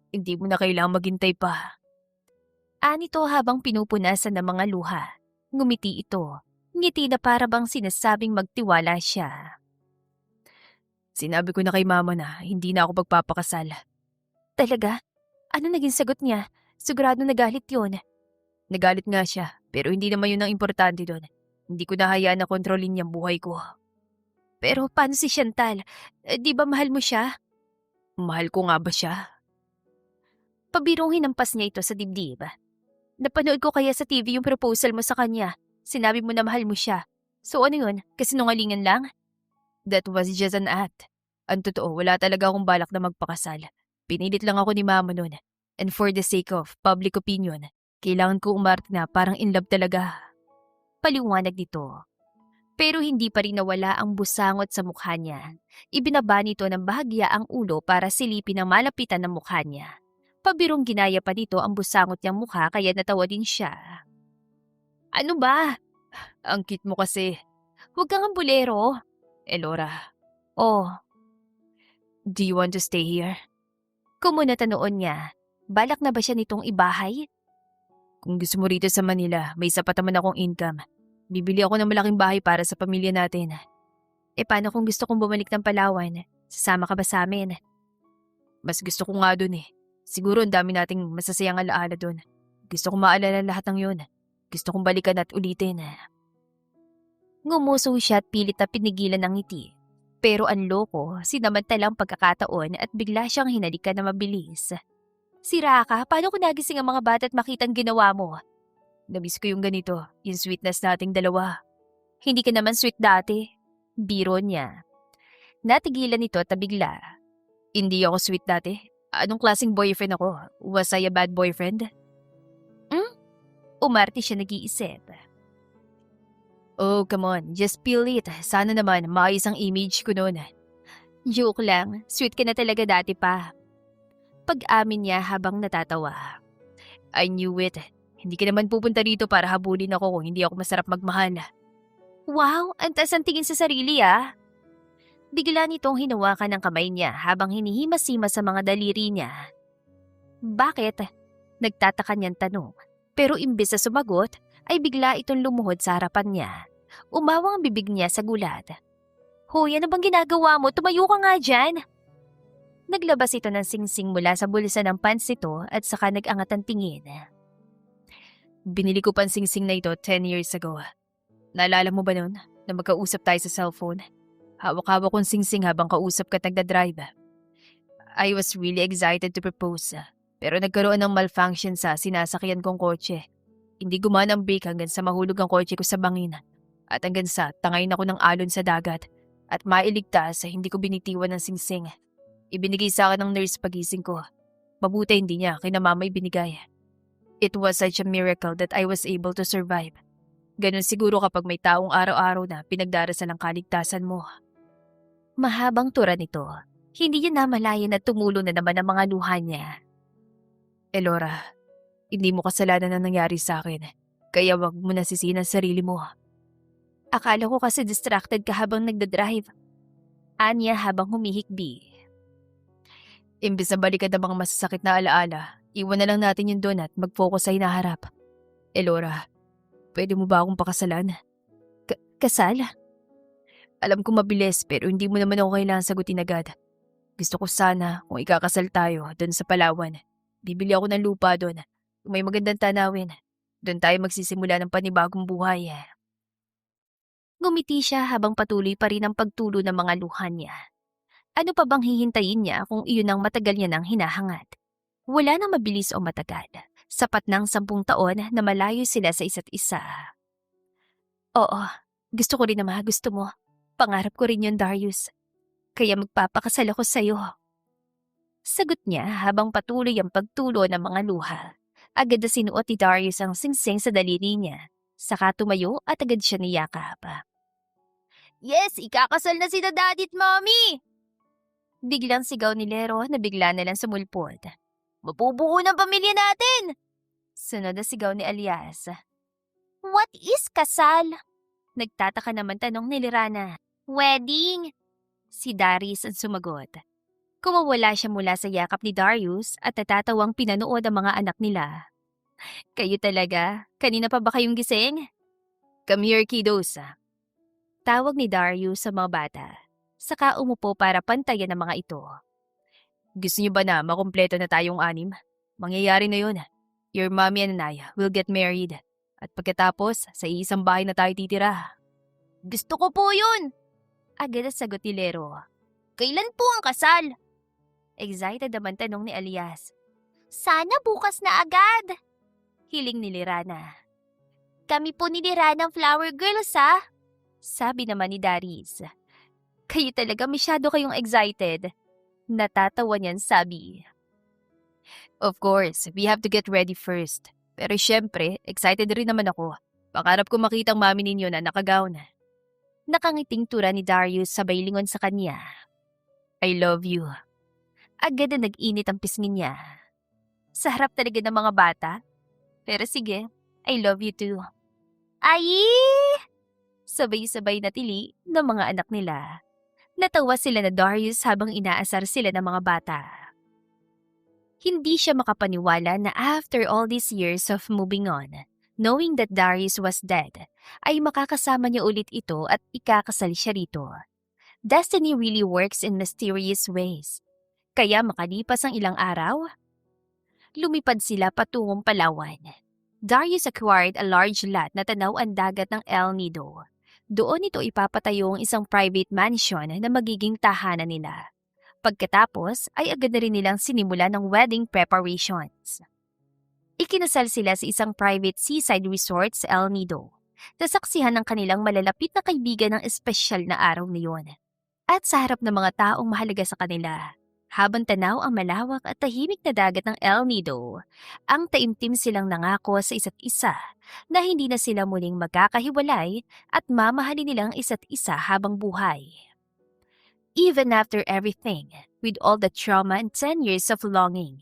S1: Hindi mo na kailangang maghintay pa. Anito habang pinupunasan ng mga luha. Ngumiti ito. Ngiti na para bang sinasabing magtiwala siya. Sinabi ko na kay mama na hindi na ako magpapakasal. Talaga? Ano naging sagot niya? Sigurado nagalit yun. Nagalit nga siya, pero hindi naman yun ang importante doon. Hindi ko nahayaan na kontrolin niyang buhay ko. Pero paano si Chantal? Di ba mahal mo siya? Mahal ko nga ba siya? Pabirong hinampas niya ito sa dibdib. Napanood ko kaya sa TV yung proposal mo sa kanya. Sinabi mo na mahal mo siya. So ano yun? Kasinungalingan lang? That was just an act. Ang totoo, wala talaga akong balak na magpakasal. Pinilit lang ako ni mama nun. And for the sake of public opinion, kailangan ko umarte na parang in love talaga. Paliwanag nito. Pero hindi pa rin nawala ang busangot sa mukha niya. Ibinaba nito ng bahagya ang ulo para silipin ang malapitan ng mukha niya. Pabirong ginaya pa dito ang busangot niyang mukha kaya natawa din siya. Ano ba? Ang cute mo kasi. Huwag kang ambulero. Elora. Oh. Do you want to stay here? Kumunat noon niya. Balak na ba siya nitong ibahay? Kung gusto mo rito sa Manila, may sapat naman akong income. Bibili ako ng malaking bahay para sa pamilya natin. Paano kung gusto kong bumalik ng Palawan? Sasama ka ba sa amin? Mas gusto ko nga dun eh. Siguro ang dami nating masasayang alaala dun. Gusto kong maalala lahat ng yun. Gusto kong balikan at ulitin. Ngumuso siya at pilit na pinigilan ng ngiti. Pero ang loko, sinamantalang pagkakataon at bigla siyang hinalikan na mabilis. Sira ka, paano kung nagising ang mga bata at makitang ginawa mo? Namiss ko yung ganito, yung sweetness nating dalawa. Hindi ka naman sweet dati. Biro niya. Natigilan nito at bigla. Hindi ako sweet dati. Anong klaseng boyfriend ako? Was I a bad boyfriend? Umarte siya nag-iisip. Oh, come on. Just feel it. Sana naman maayos ang image ko noon. Joke lang. Sweet ka na talaga dati pa. Pag-amin niya habang natatawa. I knew it. Hindi ka naman pupunta rito para habulin ako kung hindi ako masarap magmahal. Wow, ang taas ang tingin sa sarili ah. Bigla nitong hinawakan ng kamay niya habang hinihima-sima sa mga daliri niya. Bakit? Nagtataka niyang tanong. Pero imbes na sumagot, ay bigla itong lumuhod sa harapan niya. Umawang ang bibig niya sa gulat. Hoy, ano bang ginagawa mo? Tumayo ka nga dyan. Naglabas ito ng singsing mula sa bulsa ng pants nito at saka nag-angat ang tingin. Binili ko pa ang singsing na ito 10 years ago. Naalala mo ba nun na magkausap tayo sa cellphone? Hawak-hawak kong singsing habang kausap ka at nagdadrive. I was really excited to propose. Pero nagkaroon ng malfunction sa sinasakyan kong kotse. Hindi gumana ang brake hanggang sa mahulog ang kotse ko sa bangin. At hanggang sa tangayin ako ng alon sa dagat. At mailigtas sa hindi ko binitiwan ng singsing. Ibinigay sa akin ng nurse pagising ko. Mabuti hindi niya kina mama ibinigay. It was such a miracle that I was able to survive. Ganun siguro kapag may taong araw-araw na pinagdarasal ang kaligtasan mo. Mahabang tura nito. Hindi niya namalayan na tumulo na naman ang mga luha niya. Elora, hindi mo kasalanan ang nangyari sa akin. Kaya wag mo nasisihin ang sarili mo. Akala ko kasi distracted ka habang nagdadrive. Anya habang humihikbi. Imbis na balikan ang mga masasakit na alaala, iwan na lang natin yun doon at mag-focus sa hinaharap. Elora, pwede mo ba akong pakasalan? Kasal? Alam ko mabilis pero hindi mo naman ako kailangan sagutin agad. Gusto ko sana kung ikakasal tayo doon sa Palawan. Bibili ako ng lupa doon. Kung may magandang tanawin, doon tayo magsisimula ng panibagong buhay. Gumiti siya habang patuloy pa rin ang pagtulo ng mga luha niya. Ano pa bang hihintayin niya kung iyon ang matagal niya nang hinahangat? Wala nang mabilis o matagal. Sapat ng 10 taon na malayo sila sa isa't isa. Oo, gusto ko rin na gusto mo. Pangarap ko rin yun, Darius. Kaya magpapakasal ako sa'yo. Sagot niya habang patuloy ang pagtulo ng mga luha. Agad na sinuot ni Darius ang singsing sa daliri niya. Saka tumayo at agad siya niyakap.
S2: Yes, ikakasal na sina Daddy at Mommy!
S1: Biglang sigaw ni Lero na bigla na lang sumulpot.
S2: Mapubuo ng pamilya natin!
S1: Sunod na sigaw ni Alias.
S2: What is kasal?
S1: Nagtataka naman tanong ni Lirana.
S2: Wedding!
S1: Si Darius ang sumagot. Kumawala siya mula sa yakap ni Darius at natatawang pinanood ang mga anak nila. Kayo talaga? Kanina pa ba kayong gising? Come here, kiddos. Tawag ni Darius sa mga bata. Saka umupo para pantayan ang mga ito. Gusto niyo ba na makumpleto na tayong 6? Mangyayari na yun. Your mommy and I will get married. At pagkatapos, sa isang bahay na tayo titira.
S2: Gusto ko po yun!
S1: Agad ang sagot ni Lero.
S2: Kailan po ang kasal?
S1: Excited naman tanong ni Alias.
S2: Sana bukas na agad!
S1: Hiling ni Lirana.
S2: Kami po ni Lirana ang flower girls, ha?
S1: Sabi naman ni Darius. Kayo talaga masyado kayong excited. Natatawa niyan sabi. Of course, we have to get ready first. Pero syempre, excited rin naman ako. Pangarap ko makita ang mami ninyo na nakagaon. Nakangiting tura ni Darius sabay lingon sa kanya. I love you. Agad na nag-init ang pisngin niya. Sa harap talaga ng mga bata. Pero sige, I love you too.
S2: Ay!
S1: Sabay-sabay na tili ng mga anak nila. Natawa sila na Darius habang inaasar sila ng mga bata. Hindi siya makapaniwala na after all these years of moving on, knowing that Darius was dead, ay makakasama niya ulit ito at ikakasal siya rito. Destiny really works in mysterious ways. Kaya makalipas ang ilang araw, lumipad sila patungong Palawan. Darius acquired a large lot na tanaw ang dagat ng El Nido. Doon ito ipapatayo ang isang private mansion na magiging tahanan nila. Pagkatapos ay agad na rin nilang sinimula ng wedding preparations. Ikinasal sila sa isang private seaside resort sa El Nido. Nasaksihan ng kanilang malalapit na kaibigan ng espesyal na araw na yun. At sa harap ng mga taong mahalaga sa kanila, habang tanaw ang malawak at tahimik na dagat ng El Nido, ang taimtim silang nangako sa isa't isa na hindi na sila muling magkakahiwalay at mamahalin nilang isa't isa habang buhay. Even after everything, with all the trauma and 10 years of longing,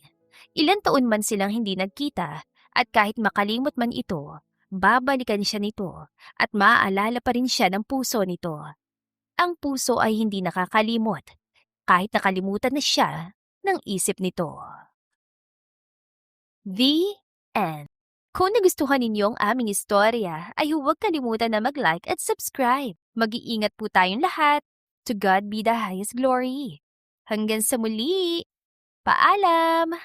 S1: ilan taon man silang hindi nagkita at kahit makalimot man ito, babalikan siya nito at maaalala pa rin siya ng puso nito. Ang puso ay hindi nakakalimot kahit nakalimutan na siya ng isip nito. The End. Kung nagustuhan ninyo ang aming istorya, ay huwag kalimutan na mag-like at subscribe. Mag-iingat po tayong lahat. To God be the highest glory. Hanggang sa muli. Paalam!